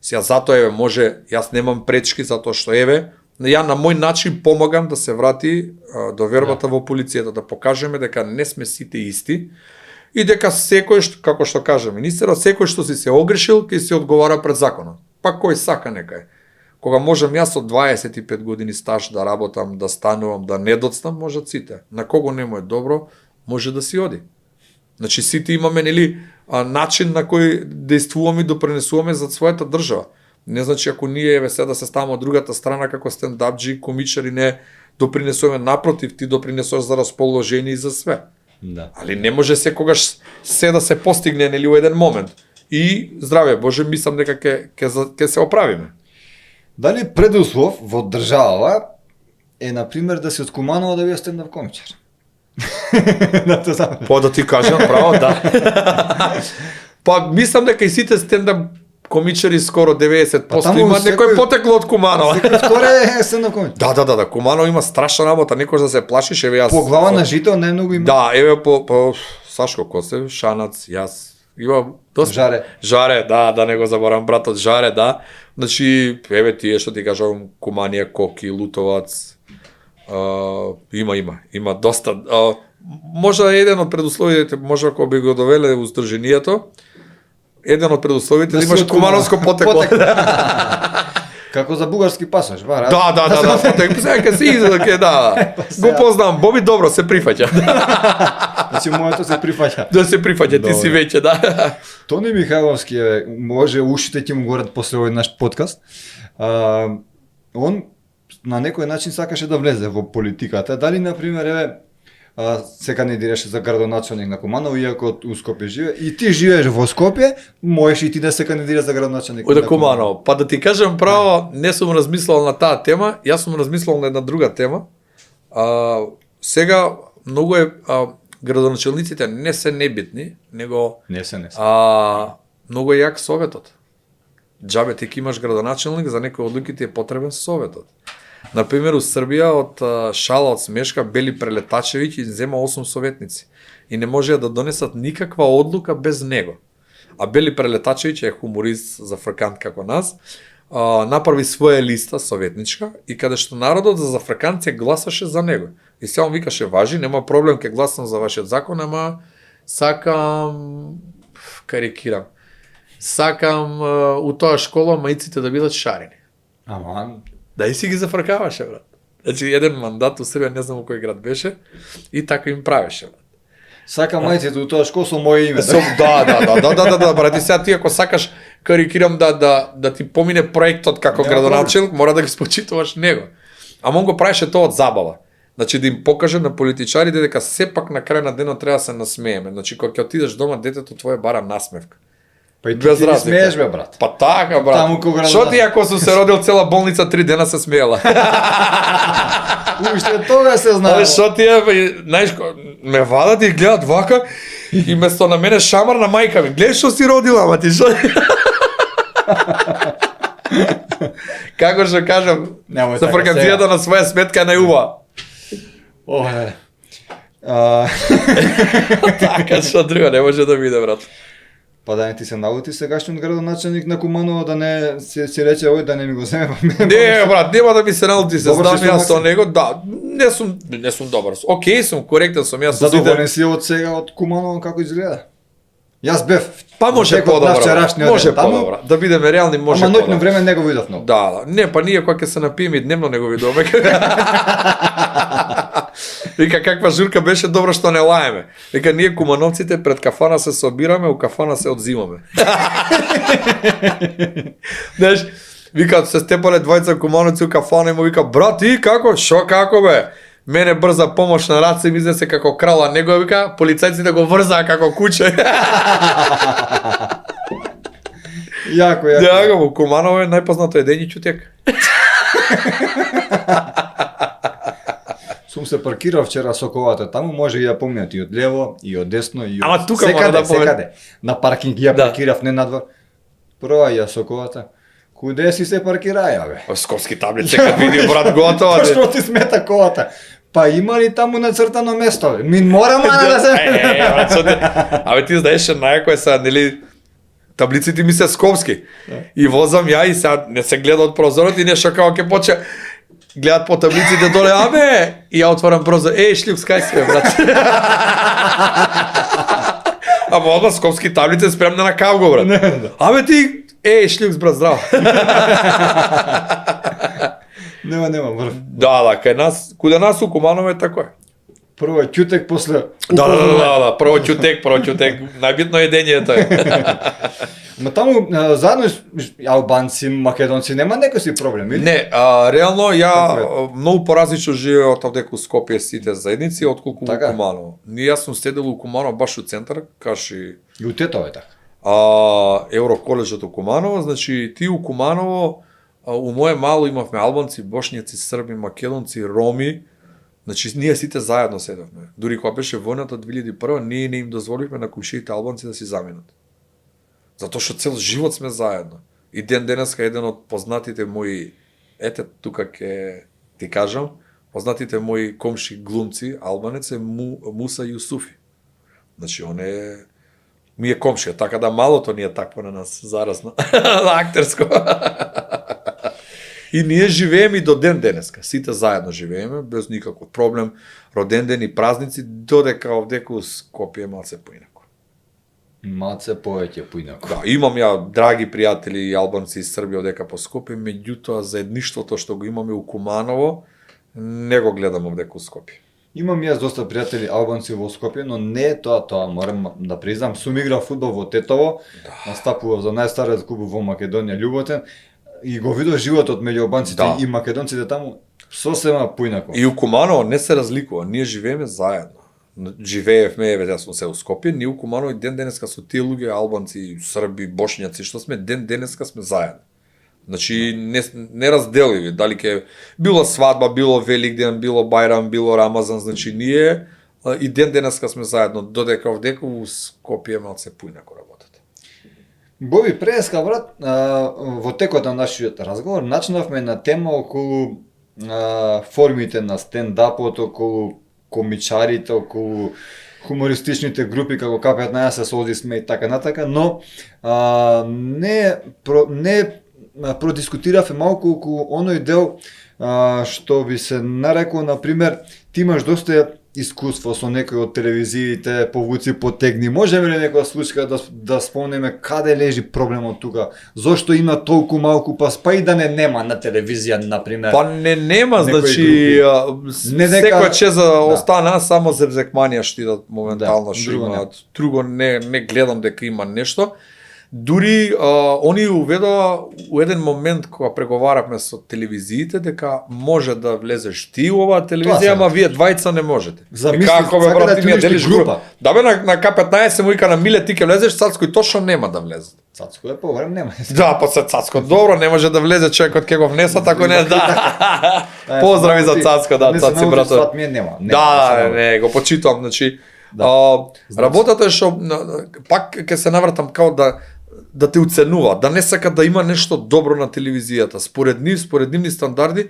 Сега затоа може, јас немам пречки затоа што ја на мој начин помагам да се врати довербата во полицијата, да покажеме дека не сме сите исти и дека секој, како што кажа министерот, секој што си се огрешил, ќе се одговара пред законот. Па кој сака некај. Кога можам јас од 25 години стаж да работам, да станувам, да не доцнам, можат сите. На кого не му е добро, може да си оди. Значи сите имаме начин на кој действуваме и допренесуваме за својата држава. Не значи ако ние еве сега да се ставаме од другата страна како стендапџи, комичари не допринесуваме, напротив, ти допринесуваш за расположение и за све. Да. Али не може секогаш се да се постигне нели у еден момент. И здраве Боже, мислам дека ќе се оправиме. Дали предуслов во држава е, например, да си од Куманово да биде стендап комичар? Па да ти кажам право, да. Па мислам дека и сите стендап комичари скоро 90% имаат некој потекло од Куманово. Секој вторе е стендап комичар. Да, Куманово има страшна работа, некој да се плашиш, еве јас. По глава на жито најмногу има. Да, еве по Сашко Костев, Шанац, јас. Има доста. Жаре, да не го заборам братот Жаре, да. Значи, еве тие што ти кажам, Куманија, Коки, Лутовац. Има доста. Можда еден од предусловите, можда ако би го довеле у здруженијето, еден од предусловите да имаш кумановско потекло. Како за бугарски пасош, бара. Да, потекло. Сега се издаде, да. Го познавам, Боби добро се прифаќа. Значи моето се прифаќа. Да се прифаќа, ти си веќе, да. Тони Михайловски може ушите ќе му горат после овој наш подкаст. Он на некој начин сакаше да влезе во политиката. Дали, например, се кандидираше за градоначалник на Куманово, иако у Скопје живее, и ти живееш во Скопје, можеш и ти да се кандидираш за градоначалник на Куманово. Па да ти кажам право, не сум размислувал на таа тема, јас сум размислувал на една друга тема. Сега многу е градоначалниците не се небитни, него не се. многу е јак советот. Џабе ти ки имаш градоначалник, за некои одлуки ти е потребен советот. Например, у Србија од шала од смешка Бели Прелетачевиќ зема 8 советници и не можеа да донесат никаква одлука без него. А Бели Прелетачевиќ е хуморист за фркант како нас, направи своја листа советничка и каде што народот за зафрканци гласаше за него. И сега он викаше, важи, нема проблем, ќе гласам за вашиот закон, ама сакам, карикирам, сакам у тоа школа маиците да бидат шарени. Аман. Да и си ги зафркаваше, брат. Значи, еден мандат у Србија, не знам у кој град беше, и така им правеше, брат. Сакам мајците у тоа школа со моје име. Да, брат, и сега ти ако сакаш, карикирам да ти помине проектот како градоначалник, мора да ги спочитуваш него. Ама он го правеше тоа од забава. Значи да им покаже на политичарите дека сепак на крај на денот треба да се насмееме. Значи кога ќе отидеш дома, детето твое бара насмевка. Па и ти не смееш, бе, брат. Па така, брат. Шо ти ако сум се родил цела болница 3 дена се смеела? Уште тога се знае. Шо ти е, знаеш, ме вадат и гледат вака и место на мене шамар на мајка ми. Гледаш што си родила, ама ти шо? Како што кажам, за фрканцијата на своја сметка е најубава. Така, што друго не може да биде, брат. Па да не ти се налути сегашниот градоначалник на Куманово да не си рече ој да не ми го земе. Не, брат, нема да ми се налути, се знам јас со него, да, не сум добар. Океј сум, коректен сум јас со сите. Задоволен си од сега од Куманово како изгледа? Јас бев. Па може подобро. Може подобро. Да бидеме реални, може подобро. Ама ноќно време не го видов многу. Да, не, па ние кога ќе се напиеме дневно не го видуваме. Вика каква журка беше, добро што не лаеме. Вика ние кумановците пред кафана се собираме, у кафана се одзимаме. Знаеш, вика се степале двајца кумановци у кафана и му вика брат и како? Шо како бе? Мене брза помош на раце ми изнесе како крала, него вика полицајците го врзаа како куче. Јако. Да, во Куманово е најпознато едење ќутек. Сум се паркирал вчера со колата таму, може и ја помнат и од лево, и од десно, и од... Ама тука мора да секаде. На паркинг ја паркирав, не надвор. Прва ја со колата. Куде си се паркираја, бе? Скопски таблице, кад види брат готова. Што ти смета колата? Па има ли таму нацртано место, бе? Ми мора да се... Абе ти знаеш, најако е са, нели, таблиците ми се скопски. И возам ја и сега не се гледа од прозорот и нешто како ќе почне гледат по таблиците доле, абе, и ја отворам прозор, шлюк, скај си, бе, брат. Ама одма скопски таблице спремна на кавго, брат. Абе ти, шлюк, брат, здраво. Нема, брат. Да, кај нас, куде нас у Куманово е тако е. Прво е ќутек, после Да, прво ќутек, најбитно е дењето е. Ма таму заедно албанци, македонци нема некој си проблем, или? Не, реално ја многу поразлично живеев овдека у Скопје сите заедници отколку во Куманово. Јас сум седел у Куманово баш у центар, каши И у Тетово е така. Евроколеджот у Куманово, значи ти у Куманово у моје мало имавме албанци, бошњаци, срби, македонци, роми. Значи ние сите заедно седевме. Дури кога беше војната 2001, ние не им дозволивме на кумшиите албанци да си заминат. Затоа што цел живот сме заедно. И ден денеска еден од познатите мои, ете тука ќе ти кажам, познатите мои комши глумци, албанец е Муса Јусуфи. Значи он е ми е комшија, така да малото ни е такво на нас заразно, актерско. И ние живееме и до ден денеска, сите заедно живееме без никаков проблем, роден ден и празници, додека овдека у Скопје е малце поинако. Малце повеќе поинако. Да, имам ја драги пријатели албанци и срби овдека по Скопје, меѓутоа заедништвото што го имаме у Куманово не го гледам овдека у Скопје. Имам јас доста пријатели албанци во Скопје, но не е тоа, морам да признам, сум играл фудбал во Тетово, настапував за најстариот клуб во Македонија Љуботен и го видов животот меѓу албанците и македонците таму сосема поинако. И у Куманово не се разликува, ние живееме заедно. Живеевме, јас сум се у Скопје, ние у Куманово и ден денеска со тие луѓе, албанци, срби, бошњаци, што сме, ден денеска сме заедно. Значи, не разделиви, дали ќе било свадба, било Великден, било Бајрам, било Рамазан, значи ние и ден денеска сме заедно, додека овдека у Скопје малце поинако работат. Боби, преска брат, во текот на нашиот разговор начнавме на тема околу формите на стендапот, околу комичарите, околу хумористичните групи како К15 се соди сме и така натака, но не продискутиравме малку околу оној дел што би се нарекол, например, ти имаш доста искуство со некој од телевизиите, повуци, потегни. Можеме ли некоја случка да спомнеме каде лежи проблемот тука? Зошто има толку малку па и да нема на телевизија, например? Па нема, значи секоја чеза остана само зевзекманија штидат моментално што имаат. Друго не гледам дека има нешто. Дури они уведоа у еден момент кога преговаравме со телевизиите дека може да влезеш ти у оваа телевизија, ама вие двајца не можете. Како бе брат, ти ми делиш група? Да бе на К15 му вика на Миле ти ќе влезеш, Цацко и точно нема да влезе. Цацко е поврем нема. Да, после Цацко добро, не може да влезе човекот ќе го внесат ако не да. Поздрави за Цацко, да, Цаци брато. Да, не, го почитувам, значи работата е што пак ќе се навратам као да те уценува, да не сака да има нешто добро на телевизијата. Според нивни стандарди,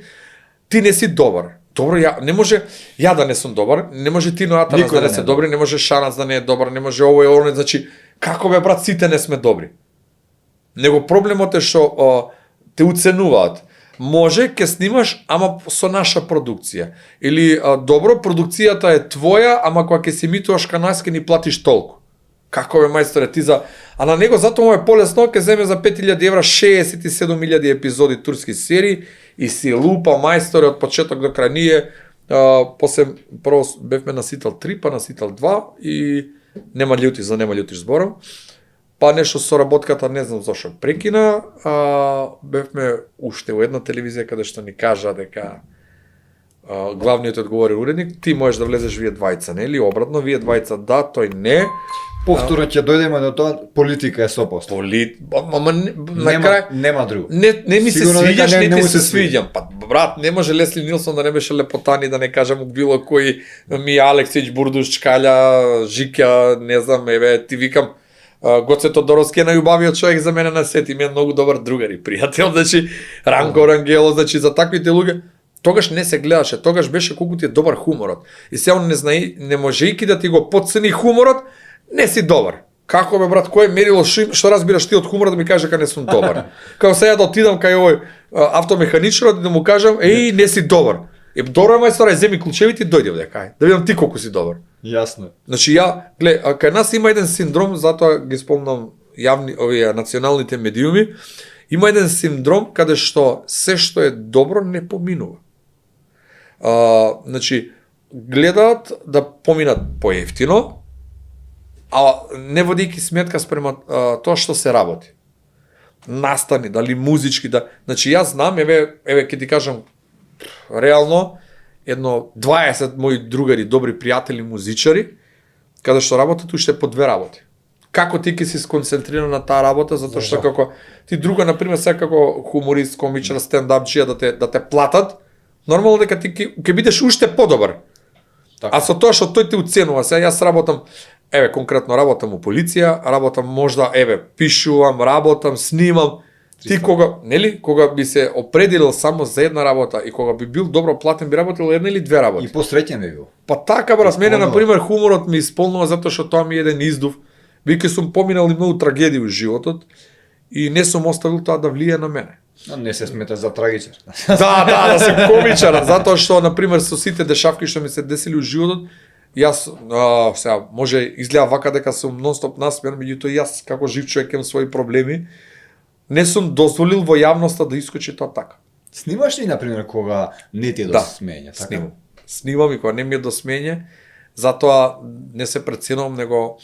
ти не си добар. Добро, не може ја да не сум добар, не може ти Атанас да не се добри, не може Шанац да не е добар, не може ово и оно, значи, како бе брат, сите не сме добри. Него проблемот е што те уценуваат. Може, ќе снимаш, ама со наша продукција. Или, добро, продукцијата е твоја, ама кога ќе се емитуваш кај нас, ќе ни платиш толку. Како бе мајсторе ти за... А на него затоа му е полесно, ќе земе за 5000 евра 67.000 епизоди турски серии и си лупа мајсторе од почеток до крај. Ние, после, прво бевме на Сител 3, па на Сител 2 и нема љутиш зборам. Па нешто со работката, не знам зашо прекина, бевме уште во една телевизија каде што ни кажа дека главниот одговорен уредник, ти можеш да влезеш вие двајца, нели? Обратно, вие двајца да, тој не. Повторно ќе дојдеме до тоа, политика е сопост. Ама на крај нема друго. Не ми се свиѓаш, не ти се свиѓам. Па брат, не може Лесли Нилсон да не беше лепотани, да не кажам било кој ми Алексич, Бурдуш, Чкаља, Жикја, не знам, еве, ти викам Гоце Тодоровски е најубавиот човек за мене на свет, ми е многу добар другар и пријател, значи Ранко Рангело, значи за таквите луѓе. Тогаш не се гледаше, тогаш беше колку ти е добар хуморот. И сега он не можејќи да ти го потцени хуморот, не си добар. Како бе брат, кој е мерило што разбираш ти од хуморот да ми каже дека не сум добар? Као сега да отидам кај овој автомеханичарот и да му кажам, еј, не си добар. Добро мајсторе, земи клучевите и дојди овде, да видам ти колку си добар. Јасно. Значи кај нас има еден синдром, затоа ги спомнам овие националните медиуми, има еден синдром каде што се што е добро не поминува. Значи, гледаат да поминат поевтино, а не водејќи сметка спрема тоа што се работи. Настани, дали музички, да... Значи, јас знам, еве ќе ти кажам, реално, едно 20 мои другари, добри пријатели музичари, каде што работат уште по две работи. Како ти ќе си сконцентриран на таа работа, затоа што како ти друга, например, сега како хуморист, комичар, стендапчија да те платат, нормално дека ти ќе бидеш уште подобар. А со тоа што тој те уценува, сега јас работам, конкретно работам у полиција, работам можда, пишувам, работам, снимам. Ти кога би се определил само за една работа и кога би бил добро платен, би работил една или две работи. И посреќен би бил. Па така, брат, мене, например, хуморот ми исполнува затоа што тоа ми е еден издув. Веќе сум поминал и многу трагедии во животот и не сум оставил тоа да влие на мене. Не се смета за трагичар. Да се комичар, затоа што, например, со сите дешавки што ми се десили во животот, јас, сега, може изгледа вака дека сум нон-стоп насмејан, меѓутоа јас, како жив човек, имам своји проблеми, не сум дозволил во јавноста да искочи тоа така. Снимаш ли, например, кога не ти е до смење? Снимам. Снимам и кога не ми е до смење, затоа не се преценувам, него,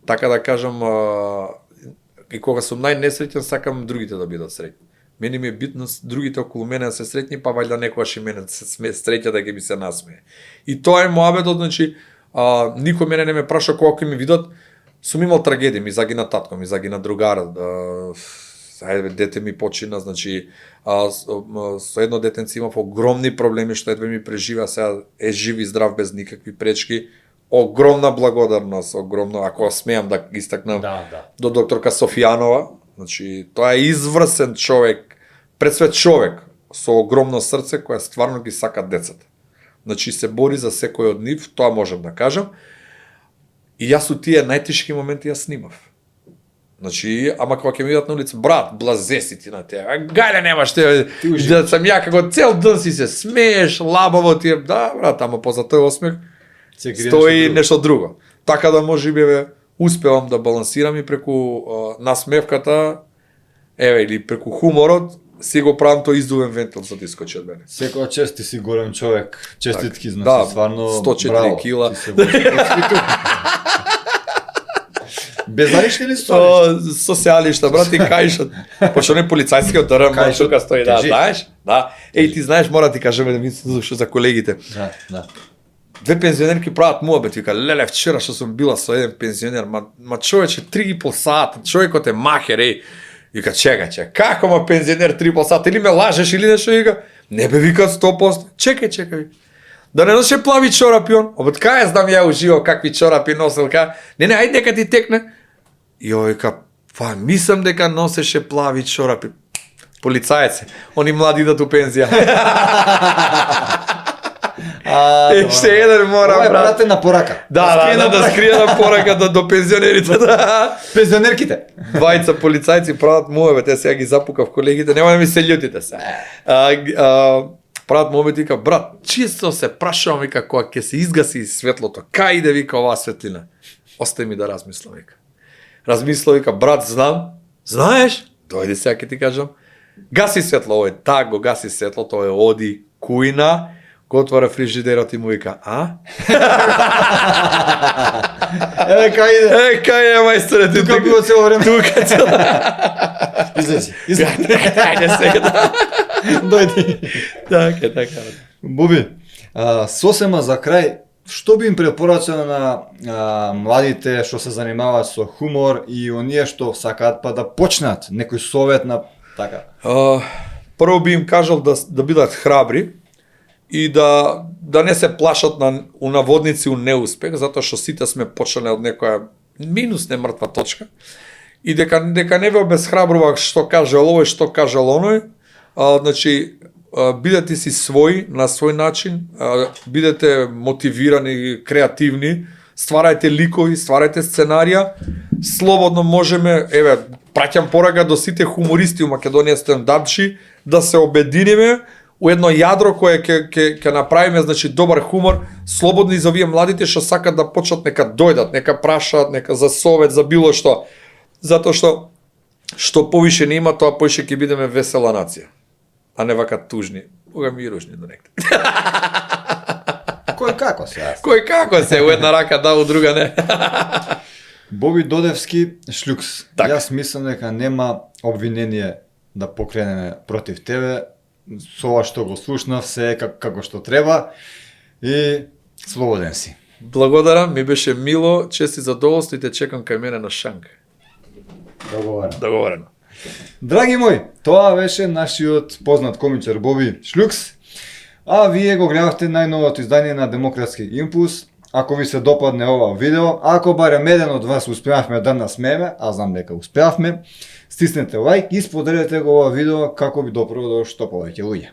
така да кажам, и кога сум најнесреќен, сакам другите да бидат среќни. Мене ми е битно другите околу мене да се среќни, па вајда некогаш и мене да се среќа да ги ми се насмее. И тоа е моабетот, значи, никој мене не ме праша кога ќе ми видат, сум имал трагедија, ми загина татко, ми загина другар, дете ми почина, значи, со едно детенце имав огромни проблеми, што едве ми преживеа, сега е жив и здрав без никакви пречки. Огромна благодарност, огромно, ако смеам да истакнам, до докторка Софијанова, значи, тоа е изврсен човек, пресвет човек, со огромно срце, која стварно ги сака децата. Значи, се бори за секој од нив, тоа можам да кажам. И јас у тие најтешки моменти ја снимав. Значи, ама кога ќе ми видат на улица, брат, блазе си ти на тебе, гајле немаш тебе, да сам ја како цел ден си се смееш, лабаво ти е, да, брат, ама поза тој осмех, стои нешто друго. Така да може би успевам да балансирам и преку насмевката, или преку хуморот, си го правам тој издувен вентил за да искочи од мене. Секоја чест ти си голем човек, честитки, значи, стварно, 104 кила. Без заришни ли социјалишта, брат, и каишот. Пошто не полицајскиот дрм, тука стои, да, знаеш? Да. Ти знаеш, мора ти кажеме да ми слушаш за колегите. Да. Две пензионерки прават муабет, вика, леле, вчера што сум била со еден пензионер, ма човече 3,5 сата, човекот е махер, вика, чекај, како ма пензионер 3,5 сата, или ме лажеш или нешто, вика, не бе, вика 100%, чекај, да не носи плави чорапи он, обет кај знам ја уживал какви чорапи носел, не, ајде дека ти текне, и вика, па мислам дека носеше плави чорапи, полицајец, они млади идат у пензија. Еште еден мора, брат. Пратена порака. Да скриена порака до пензионерите. Пензионерките. Двајца полицајци прават муабет, сега ги запукав колегите, нема да ми се љутите се. Прават муабет, вика, брат, чисто се прашувам, вика, кога ќе се изгаси светлото, кај иде, вика, оваа светлина? Остај ми да размислам, вика. Размислам, вика, брат, знам, знаеш? Дојди сега ќе ти кажам. Гаси светло, овој так го гаси светлото, овој оди кујна, го отвара фрижидерот и му вика, Кај иде? Кај е, мајсторе, ти тука било цело време. Тука цело. Излези. Ајде сега. Дојди. Така. Буби, сосема за крај, што би им препорачал на младите што се занимаваат со хумор и оние што сакаат па да почнат, некој совет на така? Прво би им кажал да бидат храбри и да не се плашат у наводници у неуспех, затоа што сите сме почнале од некоја минус не мртва точка и дека не ве обесхрабрува што кажал овој, што кажал оној. Значи, бидете си свој на свој начин, бидете мотивирани, креативни, стварајте ликови, стварајте сценарија, слободно можеме, праќам порака до сите хумористи у Македонија стендапчи, да се обединиме у едно јадро кое ќе направиме, значи, добар хумор, слободно и за овие младите што сакат да почнат, нека дојдат, нека прашаат, нека за совет, за било што, затоа што повише не има, тоа повише ќе бидеме весела нација, а не вака тужни, бога ми и ружни до некаде. како се јас? Кој како се, у една рака да, у друга не. Боби Додевски шлюкс. Така. Јас мислам дека нема обвинение да покренеме против тебе. Со ова што го слушнав се е како што треба и слободен си. Благодарам, ми беше мило, чести задоволство и те чекам кај мене на Шанг. Договорено. Драги мои, тоа беше нашиот познат комичар Боби Шлюкс. А вие го гледавте најновото издание на Демократски импулс. Ако ви се допадне ова видео, ако барем еден од вас успеавме да насмееме, а знам дека успеавме, стиснете лајк и споделете го ова видео како би допрало до што повеќе луѓе.